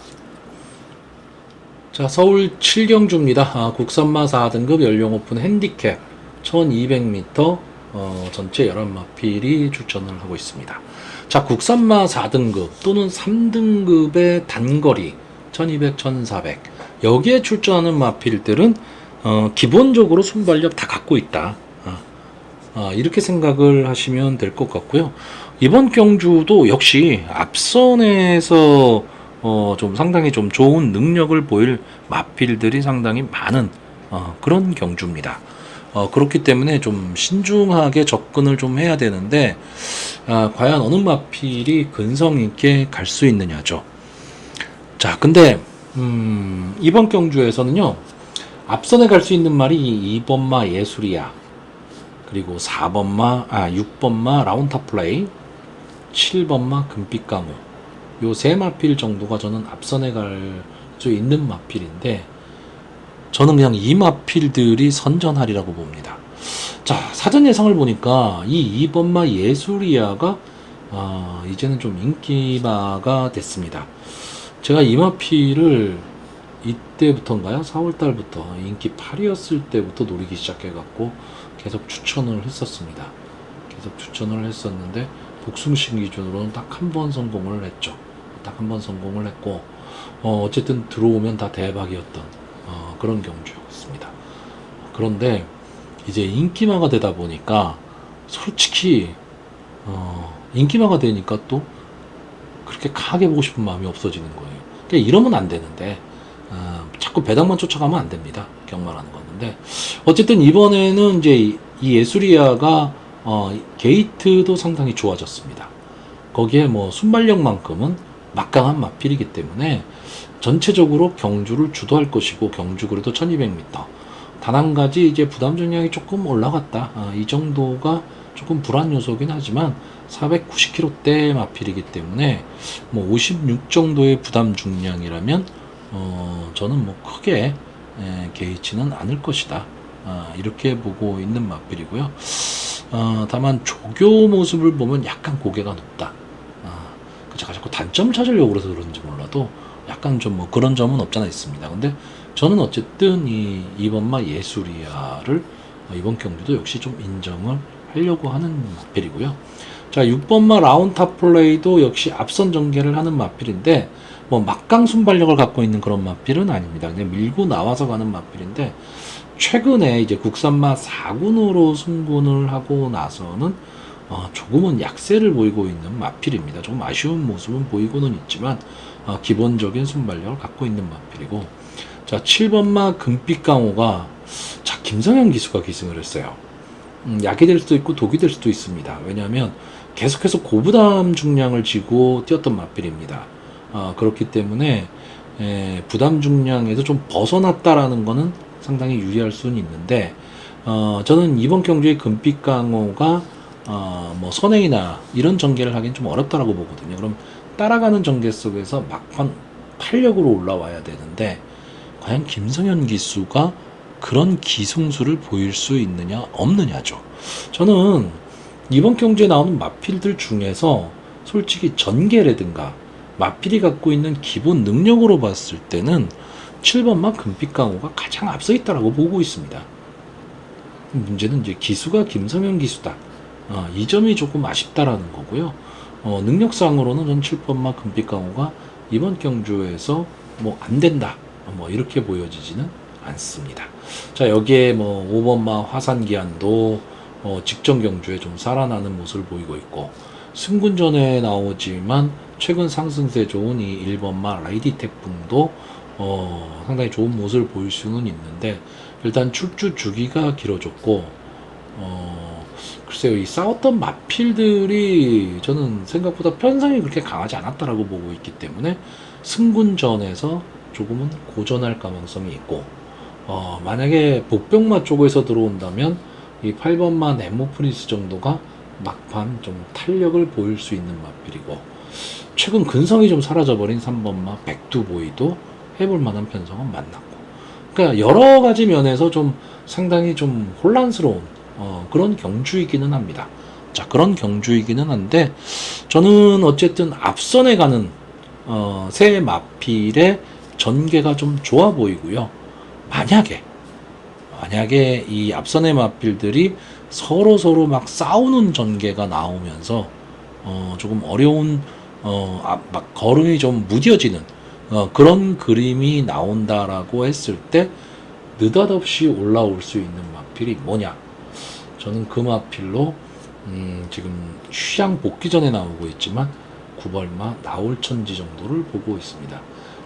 Speaker 1: 자, 서울 7경주입니다. 국산마 4등급 연령 오픈 핸디캡 1200m 전체 11마필이 출전을 하고 있습니다. 자, 국산마 4등급 또는 3등급의 단거리 1200, 1400 여기에 출전하는 마필들은 기본적으로 순발력 다 갖고 있다. 이렇게 생각을 하시면 될 것 같고요. 이번 경주도 역시 앞선에서 좀 상당히 좀 좋은 능력을 보일 마필들이 상당히 많은 그런 경주입니다. 그렇기 때문에 좀 신중하게 접근을 좀 해야 되는데 과연 어느 마필이 근성 있게 갈 수 있느냐죠. 자, 근데 이번 경주에서는요, 앞선에 갈 수 있는 말이 2번마 예술이야, 그리고 6번마 라운타플레이, 7번마 금빛강호, 요 세 마필 정도가 저는 앞선에 갈 수 있는 마필인데, 저는 그냥 이 마필들이 선전하리라고 봅니다. 자, 사전 예상을 보니까 이 2번마 예술이야가 이제는 좀 인기마가 됐습니다. 제가 이 마필을 이때부터인가요? 4월달부터 인기 8이었을 때부터 노리기 시작해갖고 계속 추천을 했었습니다. 계속 추천을 했었는데 복숭신 기준으로는 딱 한 번 성공을 했죠. 딱 한 번 성공을 했고 어쨌든 들어오면 다 대박이었던 그런 경주였습니다. 그런데 이제 인기마가 되다 보니까 솔직히 인기마가 되니까 또 그렇게 강하게 보고 싶은 마음이 없어지는 거예요. 그러니까 이러면 안 되는데 자꾸 배당만 쫓아가면 안 됩니다. 경마라는 건데 어쨌든 이번에는 이제 이 예술이야가 게이트도 상당히 좋아졌습니다. 거기에 뭐 순발력만큼은 막강한 마필이기 때문에 전체적으로 경주를 주도할 것이고, 경주 그래도 1200m 단 한 가지 이제 부담 중량이 조금 올라갔다, 이 정도가 조금 불안 요소긴 하지만 490kg대 마필이기 때문에 뭐 56 정도의 부담 중량이라면 저는 뭐 크게 개의치는 않을 것이다, 이렇게 보고 있는 마필이고요. 다만 조교 모습을 보면 약간 고개가 높다. 제가 자꾸 단점 찾으려고 그래서 그런지 몰라도 약간 좀 뭐 그런 점은 없잖아 있습니다. 근데 저는 어쨌든 이 2번마 예술이야를 이번 경기도 역시 좀 인정을 하려고 하는 마필이고요. 자, 6번마 라운타플레이도 역시 앞선 전개를 하는 마필인데 뭐 막강 순발력을 갖고 있는 그런 마필은 아닙니다. 그냥 밀고 나와서 가는 마필인데 최근에 이제 국산마 4군으로 승군을 하고 나서는 조금은 약세를 보이고 있는 마필입니다. 좀 아쉬운 모습은 보이고는 있지만 기본적인 순발력을 갖고 있는 마필이고, 자, 7번마 금빛강호가 자, 김성현 기수가 기승을 했어요. 약이 될 수도 있고 독이 될 수도 있습니다. 왜냐하면 계속해서 고부담 중량을 지고 뛰었던 마필입니다. 그렇기 때문에 부담 중량에서 좀 벗어났다라는 거는 상당히 유리할 수는 있는데 저는 이번 경주의 금빛강호가 뭐 선행이나 이런 전개를 하기는 좀 어렵다라고 보거든요. 그럼 따라가는 전개 속에서 막판 8력으로 올라와야 되는데 과연 김성현 기수가 그런 기승수를 보일 수 있느냐 없느냐죠. 저는 이번 경주에 나오는 마필들 중에서 솔직히 전개라든가 마필이 갖고 있는 기본 능력으로 봤을 때는 7번마 금빛강호가 가장 앞서 있다라고 보고 있습니다. 문제는 이제 기수가 김성현 기수다, 이 점이 조금 아쉽다라는 거고요. 능력상으로는 전 7번마 금빛강호가 이번 경주에서 뭐 안 된다, 뭐 이렇게 보여지지는 않습니다. 자, 여기에 뭐 5번마 화산기한도 직전 경주에 좀 살아나는 모습을 보이고 있고, 승군전에 나오지만 최근 상승세 좋은 이 1번마 라이디 태풍도 상당히 좋은 모습을 보일 수는 있는데 일단 출주 주기가 길어졌고 글쎄요, 이 싸웠던 마필들이 저는 생각보다 편성이 그렇게 강하지 않았다라고 보고 있기 때문에 승군전에서 조금은 고전할 가능성이 있고, 만약에 복병마 쪽에서 들어온다면 이 8번마 네모프린스 정도가 막판 좀 탄력을 보일 수 있는 마필이고, 최근 근성이 좀 사라져버린 3번마 백두보이도 해볼 만한 편성은 만났고, 그러니까 여러 가지 면에서 좀 상당히 좀 혼란스러운 그런 경주이기는 합니다. 자, 그런 경주이기는 한데 저는 어쨌든 앞선에 가는 새 마필의 전개가 좀 좋아 보이고요. 만약에 이 앞선의 마필들이 서로 막 싸우는 전개가 나오면서 조금 어려운 막 걸음이 좀 무뎌지는 그런 그림이 나온다라고 했을 때 느닷없이 올라올 수 있는 마필이 뭐냐? 저는 그 마필로 지금 휴양 복귀 전에 나오고 있지만 구벌마 나올천지 정도를 보고 있습니다.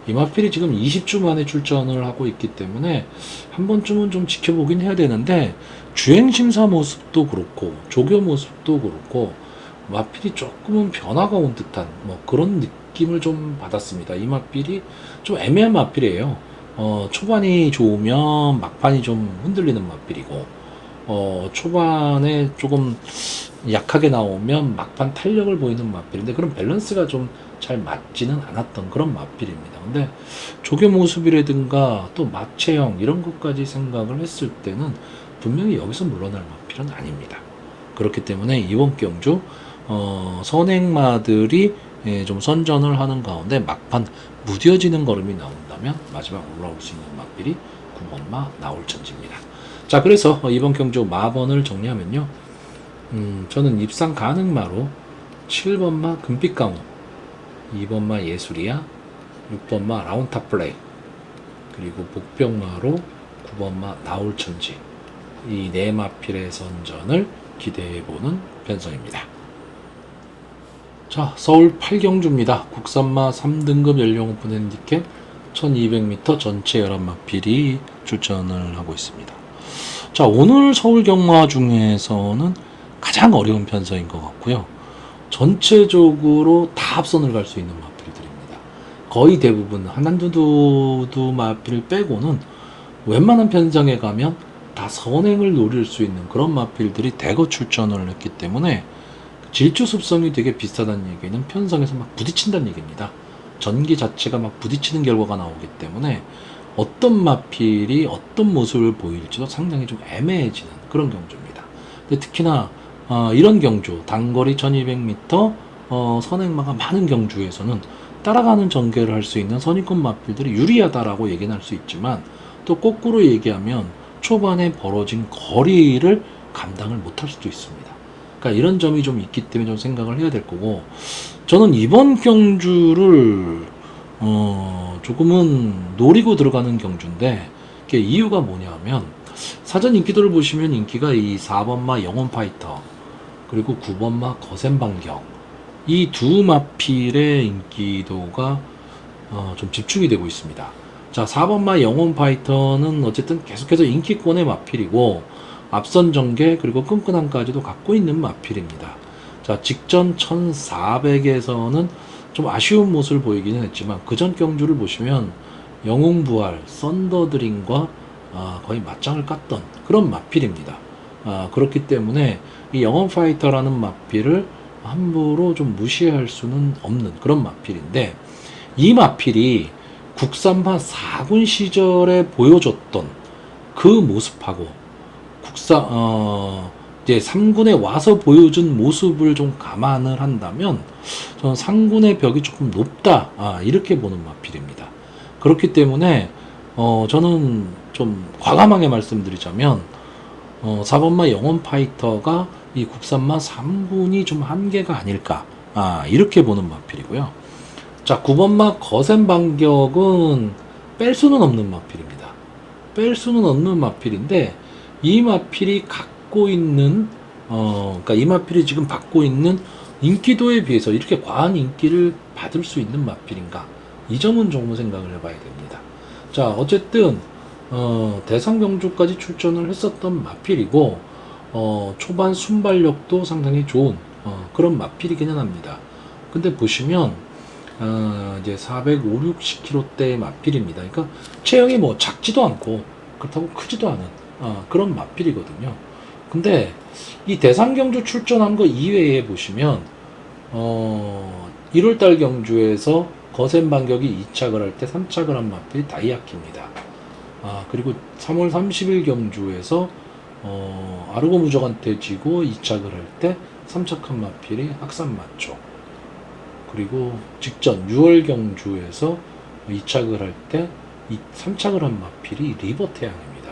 Speaker 1: 이 마필이 지금 20주 만에 출전을 하고 있기 때문에 한 번쯤은 좀 지켜보긴 해야 되는데 주행심사 모습도 그렇고 조교 모습도 그렇고 마필이 조금은 변화가 온 듯한 뭐 그런 느낌을 좀 받았습니다. 이 마필이 좀 애매한 마필이에요. 초반이 좋으면 막판이 좀 흔들리는 마필이고 초반에 조금 약하게 나오면 막판 탄력을 보이는 마필인데 그런 밸런스가 좀 잘 맞지는 않았던 그런 마필입니다. 근데 조교 모습이라든가 또 마체형 이런 것까지 생각을 했을 때는 분명히 여기서 물러날 마필은 아닙니다. 그렇기 때문에 이번 경주 선행마들이 좀 선전을 하는 가운데 막판 무뎌지는 걸음이 나온다면 마지막 올라올 수 있는 마필이 9번마 나올천지입니다. 자, 그래서 이번 경주 마번을 정리하면요. 저는 입상 가능마로 7번마 금빛강호, 2번마 예술이야, 6번마 라운탑플레이, 그리고 복병마로 9번마 나올천지 이 네 마필의 선전을 기대해보는 편성입니다. 자, 서울 8경주입니다. 국산마 3등급 연령 오픈 핸디캡 1200m 전체 11마필이 출전을 하고 있습니다. 자, 오늘 서울 경마 중에서는 가장 어려운 편성인 것 같고요. 전체적으로 다 앞선을 갈 수 있는 마필들입니다. 거의 대부분 한두두 마필 빼고는 웬만한 편성에 가면 다 선행을 노릴 수 있는 그런 마필들이 대거 출전을 했기 때문에 질주 습성이 되게 비슷하다는 얘기는 편성에서 막 부딪힌다는 얘기입니다. 전기 자체가 막 부딪히는 결과가 나오기 때문에 어떤 마필이 어떤 모습을 보일지도 상당히 좀 애매해지는 그런 경주입니다. 근데 특히나 이런 경주, 단거리 1200m 선행마가 많은 경주에서는 따라가는 전개를 할 수 있는 선입권 마필들이 유리하다라고 얘기는 할 수 있지만 또 거꾸로 얘기하면 초반에 벌어진 거리를 감당을 못할 수도 있습니다. 그러니까 이런 점이 좀 있기 때문에 좀 생각을 해야 될 거고 저는 이번 경주를 조금은 노리고 들어가는 경주인데 그게 이유가 뭐냐면 사전 인기도를 보시면 인기가 이 4번마 영혼파이터 그리고 9번마 거센반격 이 두 마필의 인기도가 좀 집중이 되고 있습니다. 자, 4번마 영혼파이터는 어쨌든 계속해서 인기권의 마필이고 앞선 전개 그리고 끈끈함까지도 갖고 있는 마필입니다. 자, 직전 1400에서는 좀 아쉬운 모습을 보이기는 했지만 그전 경주를 보시면 영웅부활, 썬더드림과 거의 맞짱을 깠던 그런 마필입니다. 그렇기 때문에 이 영혼파이터라는 마필을 함부로 좀 무시할 수는 없는 그런 마필인데 이 마필이 국산마 4군 시절에 보여줬던 그 모습하고 이제 3군에 와서 보여준 모습을 좀 감안을 한다면 저는 3군의 벽이 조금 높다 이렇게 보는 마필입니다. 그렇기 때문에 저는 좀 과감하게 말씀드리자면 4번마 영혼파이터가 이 국산마 3군이 좀 한계가 아닐까 이렇게 보는 마필이고요. 자, 9번마 거센반격은 뺄 수는 없는 마필입니다. 뺄 수는 없는 마필인데 이 마필이 갖고 있는 그러니까 이 마필이 지금 받고 있는 인기도에 비해서 이렇게 과한 인기를 받을 수 있는 마필인가? 이 점은 조금 생각을 해봐야 됩니다. 자, 어쨌든 대상 경주까지 출전을 했었던 마필이고 초반 순발력도 상당히 좋은 그런 마필이기는 합니다. 근데 보시면 이제 450, 60kg대의 마필입니다. 그러니까 체형이 뭐 작지도 않고 그렇다고 크지도 않은 그런 마필이거든요. 근데 이 대상 경주 출전한 거 이외에 보시면 1월달 경주에서 거센 반격이 2착을 할 때 3착을 한 마필이 다이아키입니다. 그리고 3월 30일 경주에서 아르고 무적한테 지고 2착을 할 때 3착한 마필이 학산 맞죠. 그리고 직전 6월 경주에서 2착을 할 때 3착을 한 마필이 리버 태양입니다.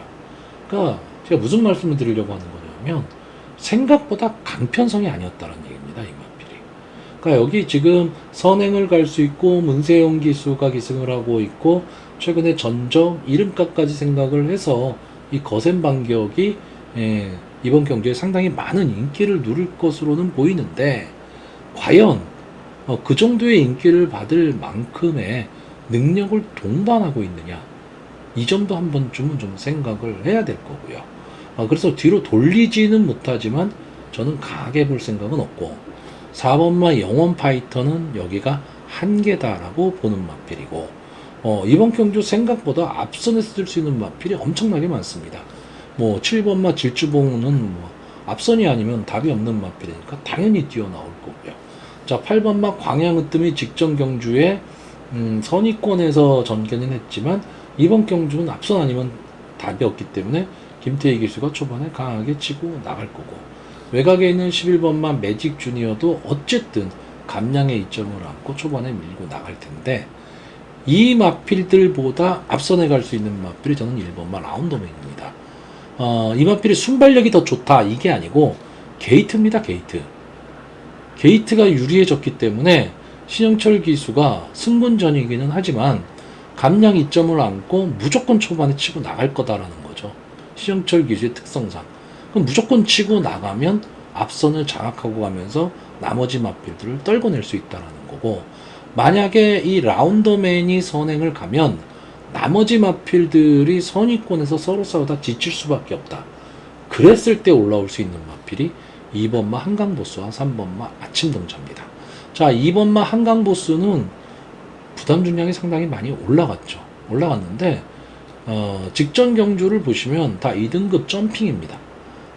Speaker 1: 그러니까 제가 무슨 말씀을 드리려고 하는 거냐면 생각보다 강편성이 아니었다는 얘기입니다. 이 마필이. 그러니까 여기 지금 선행을 갈 수 있고 문세영 기수가 기승을 하고 있고 최근에 전적 이름값까지 생각을 해서 이 거센 반격이 이번 경주에 상당히 많은 인기를 누릴 것으로는 보이는데 과연 그 정도의 인기를 받을 만큼의 능력을 동반하고 있느냐, 이 점도 한 번쯤은 좀 생각을 해야 될 거고요. 그래서 뒤로 돌리지는 못하지만 저는 강하게 볼 생각은 없고 4번마 영원 파이터는 여기가 한계다라고 보는 마필이고 이번 경주 생각보다 앞선에 쓸 수 있는 마필이 엄청나게 많습니다. 7번마 질주봉은 앞선이 아니면 답이 없는 마필이니까 당연히 뛰어나올 거고요. 자, 8번마 광양으뜸이 직전 경주에 선위권에서 전개는 했지만 이번 경주는 앞선 아니면 답이 없기 때문에 김태희 기수가 초반에 강하게 치고 나갈 거고 외곽에 있는 11번마 매직 주니어도 어쨌든 감량의 이점을 안고 초반에 밀고 나갈 텐데 이 마필들보다 앞선에 갈 수 있는 마필이 저는 1번마 라운더맨입니다. 이 마필이 순발력이 더 좋다 이게 아니고 게이트입니다. 게이트가 유리해졌기 때문에 신영철 기수가 승분전이기는 하지만 감량 이점을 안고 무조건 초반에 치고 나갈 거다라는 거죠. 신영철 기수의 특성상. 그럼 무조건 치고 나가면 앞선을 장악하고 가면서 나머지 마필들을 떨궈낼 수 있다는 거고 만약에 이 라운더맨이 선행을 가면 나머지 마필들이 선위권에서 서로 싸우다 지칠 수밖에 없다. 그랬을 때 올라올 수 있는 마필이 2번마 한강보스와 3번마 아침동자입니다. 자, 2번마 한강보스는 부담 중량이 상당히 많이 올라갔는데 직전 경주를 보시면 다 2등급 점핑입니다.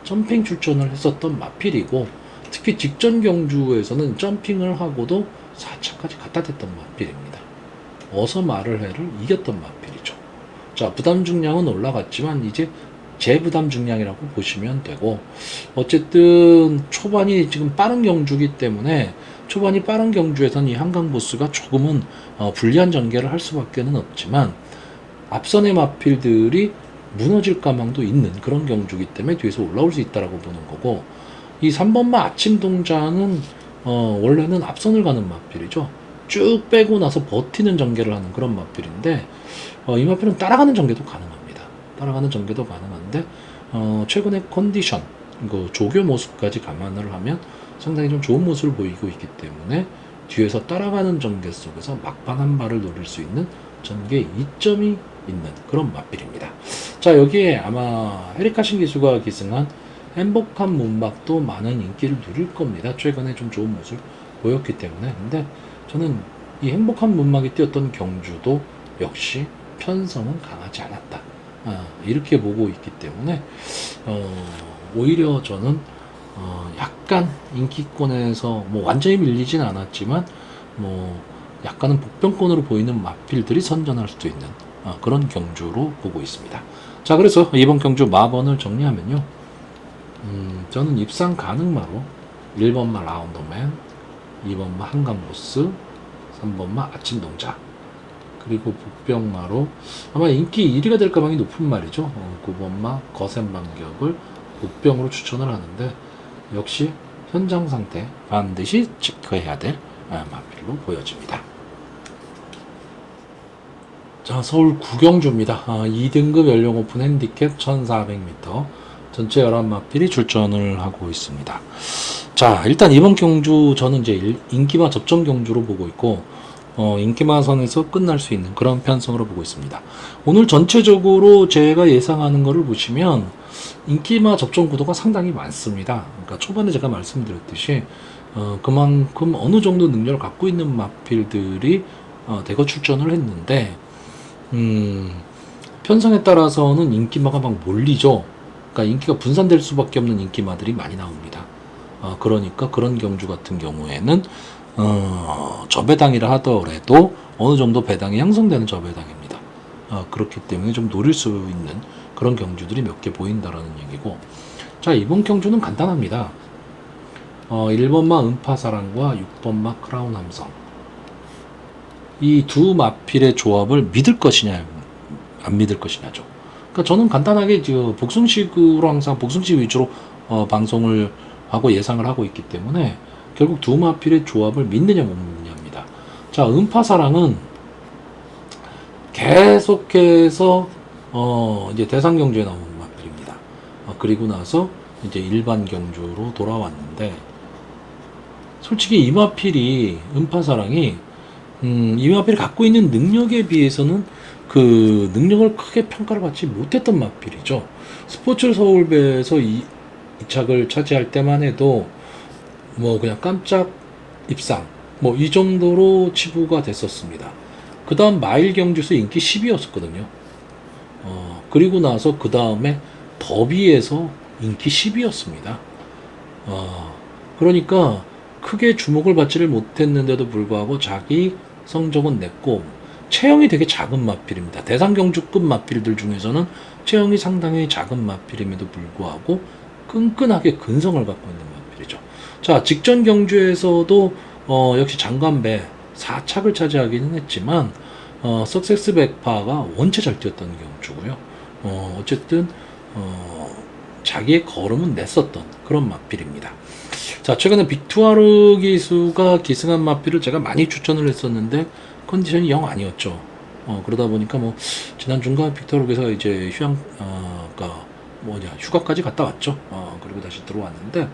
Speaker 1: 점핑 출전을 했었던 마필이고 특히 직전 경주에서는 점핑을 하고도 4차까지 갖다 댔던 마필입니다. 어서 말을 해를 이겼던 마필이죠. 자, 부담 중량은 올라갔지만 이제 재부담 중량이라고 보시면 되고 어쨌든 초반이 지금 빠른 경주기 때문에 초반이 빠른 경주에서는 이 한강보스가 조금은 불리한 전개를 할 수밖에는 없지만 앞선의 마필들이 무너질 가망도 있는 그런 경주기 때문에 뒤에서 올라올 수 있다라고 보는 거고 이 3번마 아침 동자는 원래는 앞선을 가는 마필이죠. 쭉 빼고 나서 버티는 전개를 하는 그런 마필인데 이 마필은 따라가는 전개도 가능합니다. 따라가는 전개도 가능한데 최근에 컨디션, 조교 모습까지 감안을 하면 상당히 좀 좋은 모습을 보이고 있기 때문에 뒤에서 따라가는 전개 속에서 막판 한 발을 노릴 수 있는 전개 이점이 있는 그런 마필입니다. 자, 여기에 아마 에리카 신기수가 기승한 행복한 문막도 많은 인기를 누릴 겁니다. 최근에 좀 좋은 모습을 보였기 때문에. 근데 저는 이 행복한 문막이 뛰었던 경주도 역시 편성은 강하지 않았다. 이렇게 보고 있기 때문에 오히려 저는 약간 인기권에서 완전히 밀리진 않았지만 약간은 복병권으로 보이는 마필들이 선전할 수도 있는 그런 경주로 보고 있습니다. 자, 그래서 이번 경주 마번을 정리하면요. 저는 입상 가능마로 1번마 라운더맨, 2번마 한강보스, 3번마 아침동자, 그리고 복병마로 아마 인기 1위가 될 가망이 높은 말이죠. 9번마 거센 반격을 복병으로 추천을 하는데 역시 현장 상태 반드시 체크해야 될 마필로 보여집니다. 자, 서울 구경주입니다. 2등급 연령 오픈 핸디캡 1400m 전체 11마필이 출전을 하고 있습니다. 자, 일단 이번 경주 저는 이제 인기마 접전 경주로 보고 있고 인기마선에서 끝날 수 있는 그런 편성으로 보고 있습니다. 오늘 전체적으로 제가 예상하는 거를 보시면 인기마 접전 구도가 상당히 많습니다. 그러니까 초반에 제가 말씀드렸듯이 그만큼 어느 정도 능력을 갖고 있는 마필들이 대거 출전을 했는데 편성에 따라서는 인기마가 막 몰리죠. 그러니까 인기가 분산될 수밖에 없는 인기마들이 많이 나옵니다. 그러니까 그런 경주 같은 경우에는 저배당이라 하더라도 어느 정도 배당이 형성되는 저배당입니다. 그렇기 때문에 좀 노릴 수 있는 그런 경주들이 몇 개 보인다라는 얘기고, 자, 이번 경주는 간단합니다. 1번마 음파사랑과 6번마 크라운 함성, 이 두 마필의 조합을 믿을 것이냐 안 믿을 것이냐죠. 그러니까 저는 간단하게 복승식으로 항상 복승식 위주로 방송을 하고 예상을 하고 있기 때문에 결국 두 마필의 조합을 믿느냐 못 믿느냐입니다. 자, 음파사랑은 계속해서 이제 대상 경주에 나오는 마필입니다. 그리고 나서 이제 일반 경주로 돌아왔는데, 솔직히 이 마필이 음파사랑이 이 마필이 갖고 있는 능력에 비해서는 그 능력을 크게 평가를 받지 못했던 마필이죠. 스포츠 서울배에서 이착을 차지할 때만 해도 뭐 그냥 깜짝 입상 뭐 이 정도로 치부가 됐었습니다. 그 다음 마일 경주에서 인기 10위였었거든요. 그리고 나서 그 다음에 더비에서 인기 10위였습니다. 그러니까 크게 주목을 받지를 못했는데도 불구하고 자기 성적은 냈고, 체형이 되게 작은 마필입니다. 대상 경주급 마필들 중에서는 체형이 상당히 작은 마필임에도 불구하고 끈끈하게 근성을 갖고 있는 마필이죠. 자, 직전 경주에서도 역시 장관배 4착을 차지하기는 했지만 석세스 백파가 원체 잘 뛰었던 경주고요. 어쨌든 자기의 걸음은 냈었던 그런 마필입니다. 자, 최근에 빅투아르 기수가 기승한 마필을 제가 많이 추천을 했었는데 컨디션이 영 아니었죠. 그러다 보니까 뭐 지난주인가 빅투아르 기수가 이제 휴가까지 갔다 왔죠. 그리고 다시 들어왔는데,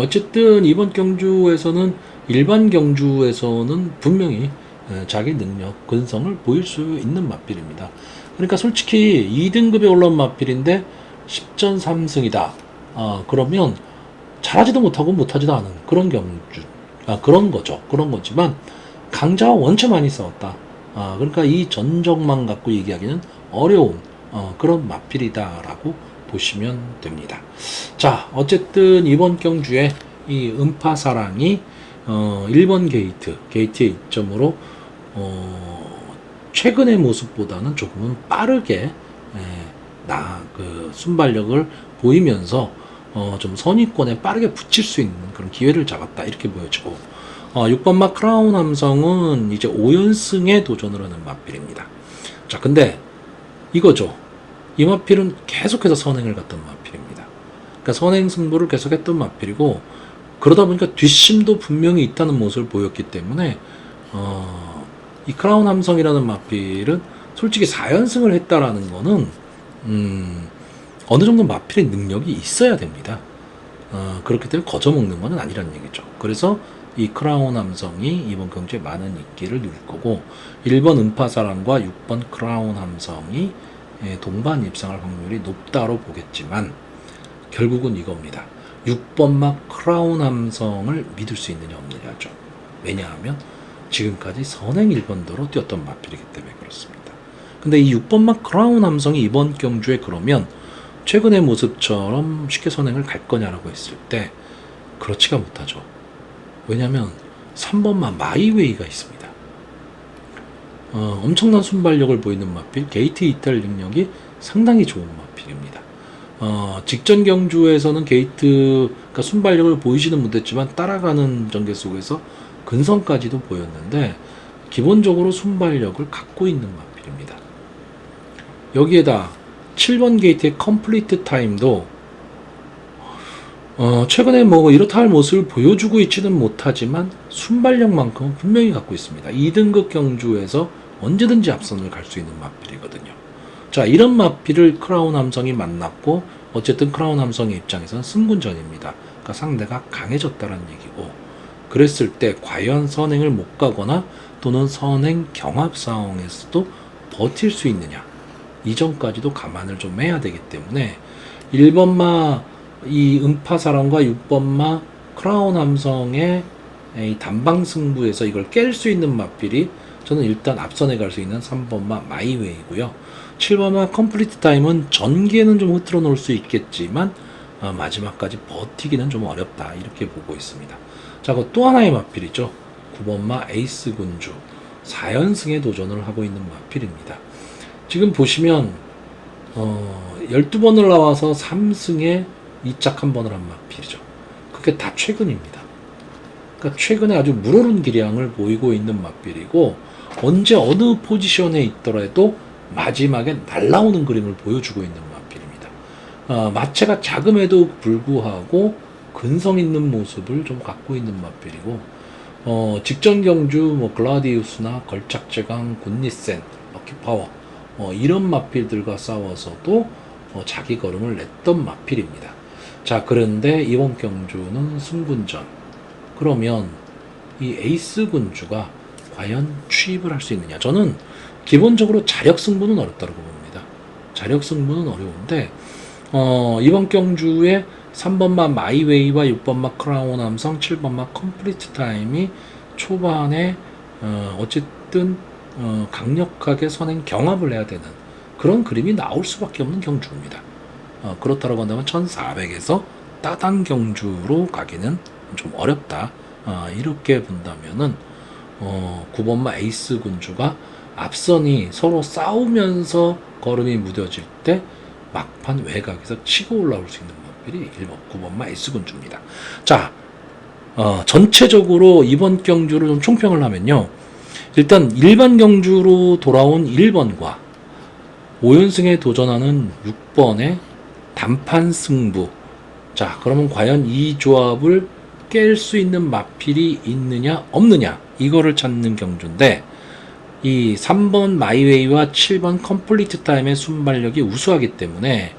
Speaker 1: 어쨌든 이번 경주에서는 일반 경주에서는 분명히 자기 능력, 근성을 보일 수 있는 마필입니다. 그러니까 솔직히 2등급에 올라온 마필인데 10전 3승이다. 그러면 잘하지도 못하고 못하지도 않은 그런 경주, 그런 거죠. 그런 거지만 강자와 원체 많이 싸웠다. 그러니까 이 전적만 갖고 얘기하기는 어려운 그런 마필이다라고 보시면 됩니다. 자, 어쨌든 이번 경주에 이 음파사랑이 1번 게이트의 이점으로 최근의 모습보다는 조금은 빠르게 순발력을 보이면서 좀 선의권에 빠르게 붙일 수 있는 그런 기회를 잡았다, 이렇게 보여지고, 6번마 크라운 함성은 이제 5연승에 도전을 하는 마필입니다. 자, 근데 이거죠. 이 마필은 계속해서 선행을 갔던 마필입니다. 그러니까 선행 승부를 계속했던 마필이고, 그러다 보니까 뒷심도 분명히 있다는 모습을 보였기 때문에 이 크라운 함성이라는 마필은 솔직히 4연승을 했다라는 거는 어느 정도 마필의 능력이 있어야 됩니다. 그렇기 때문에 거저먹는 건 아니라는 얘기죠. 그래서 이 크라운 함성이 이번 경주에 많은 인기를 누릴 거고, 1번 음파사랑과 6번 크라운 함성이 동반 입상할 확률이 높다로 보겠지만, 결국은 이겁니다. 6번마 크라운 함성을 믿을 수 있느냐 없느냐죠. 왜냐하면 지금까지 선행 1번도로 뛰었던 마필이기 때문에 그렇습니다. 근데 이 6번마 크라운 함성이 이번 경주에 그러면 최근의 모습처럼 쉽게 선행을 갈 거냐라고 했을 때 그렇지가 못하죠. 왜냐하면 3번마 마이웨이가 있습니다. 엄청난 순발력을 보이는 마필, 게이트 이탈 능력이 상당히 좋은 마필입니다. 직전 경주에서는 그러니까 순발력을 보이지는 못했지만 따라가는 전개 속에서 근성까지도 보였는데, 기본적으로 순발력을 갖고 있는 마필입니다. 여기에다 7번 게이트의 컴플리트 타임도 최근에 뭐 이렇다 할 모습을 보여주고 있지는 못하지만 순발력만큼은 분명히 갖고 있습니다. 2등급 경주에서 언제든지 앞선을 갈 수 있는 마필이거든요. 자, 이런 마필을 크라운 함성이 만났고, 어쨌든 크라운 함성의 입장에서는 승군전입니다. 그러니까 상대가 강해졌다는 얘기고, 그랬을 때 과연 선행을 못 가거나 또는 선행 경합 상황에서도 버틸 수 있느냐, 이 점까지도 감안을 좀 해야 되기 때문에 1번마 이 음파사랑과 6번마 크라운 함성의 이 단방 승부에서 이걸 깰 수 있는 마필이 저는 일단 앞선에 갈 수 있는 3번마 마이웨이고요. 7번마 컴플리트 타임은 전개는 좀 흐트러 놓을 수 있겠지만 마지막까지 버티기는 좀 어렵다, 이렇게 보고 있습니다. 자, 또 하나의 마필이죠. 9번마 에이스 군주 4연승에 도전을 하고 있는 마필입니다. 지금 보시면 12번을 나와서 3승에 2짝 1번을 한 마필이죠. 그게 다 최근입니다. 그러니까 최근에 아주 물오른 기량을 보이고 있는 마필이고, 언제 어느 포지션에 있더라도 마지막에 날라오는 그림을 보여주고 있는 마필입니다. 마체가 자금에도 불구하고 근성 있는 모습을 좀 갖고 있는 마필이고, 직전 경주 글라디우스나 걸작제강, 굿니센, 럭키파워 이런 마필들과 싸워서도 자기 걸음을 냈던 마필입니다. 자, 그런데 이번 경주는 승군전. 그러면 이 에이스 군주가 과연 취입을 할 수 있느냐? 저는 기본적으로 자력 승부는 어렵다고 봅니다. 자력 승부는 어려운데 이번 경주에 3번마 마이웨이와 6번마 크라운 함성, 7번마 컴플리트 타임이 초반에 어쨌든 강력하게 선행 경합을 해야 되는 그런 그림이 나올 수밖에 없는 경주입니다. 그렇다고 한다면 1400에서 따당 경주로 가기는 좀 어렵다. 이렇게 본다면은 9번마 에이스 군주가 앞선이 서로 싸우면서 걸음이 무뎌질 때 막판 외곽에서 치고 올라올 수 있는 마필이 9번마 에이스 군주입니다. 자, 전체적으로 이번 경주를 좀 총평을 하면요. 일단 일반 경주로 돌아온 1번과 5연승에 도전하는 6번의 단판 승부. 자, 그러면 과연 이 조합을 깰 수 있는 마필이 있느냐 없느냐, 이거를 찾는 경주인데, 이 3번 마이웨이와 7번 컴플리트 타임의 순발력이 우수하기 때문에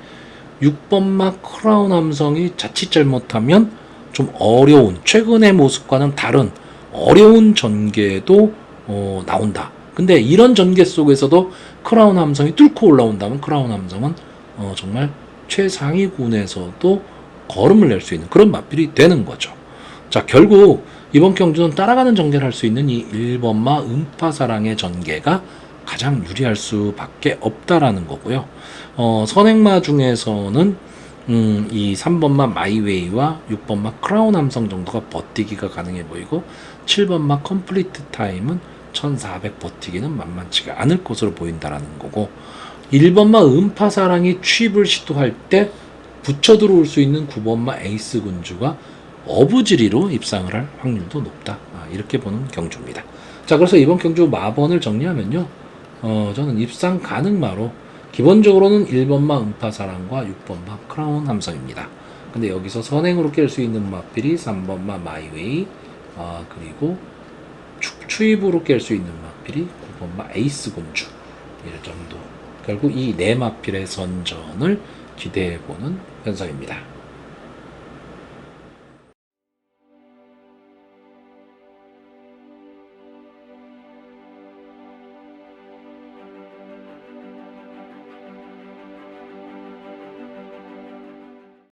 Speaker 1: 6번마 크라운 함성이 자칫 잘못하면 좀 어려운, 최근의 모습과는 다른 어려운 전개도 나온다. 근데 이런 전개 속에서도 크라운 함성이 뚫고 올라온다면 크라운 함성은 정말 최상위군에서도 걸음을 낼 수 있는 그런 마필이 되는 거죠. 자, 결국 이번 경주는 따라가는 전개를 할 수 있는 이 1번마 음파사랑의 전개가 가장 유리할 수밖에 없다라는 거고요. 선행마 중에서는 이 3번마 마이웨이와 6번마 크라운 함성 정도가 버티기가 가능해 보이고, 7번마 컴플리트 타임은 1400 버티기는 만만치가 않을 것으로 보인다라는 거고, 1번마 음파사랑이 취입을 시도할 때 붙여 들어올 수 있는 9번마 에이스 군주가 어부지리로 입상을 할 확률도 높다. 이렇게 보는 경주입니다. 자, 그래서 이번 경주 마번을 정리하면요. 저는 입상 가능마로 기본적으로는 1번마 음파사랑과 6번마 크라운 함성입니다. 근데 여기서 선행으로 깰 수 있는 마필이 3번마 마이웨이, 그리고 추입으로 깰 수 있는 마필이 9번마 에이스 군주. 이 정도. 결국 이 네 마필의 선전을 기대해보는 현상입니다.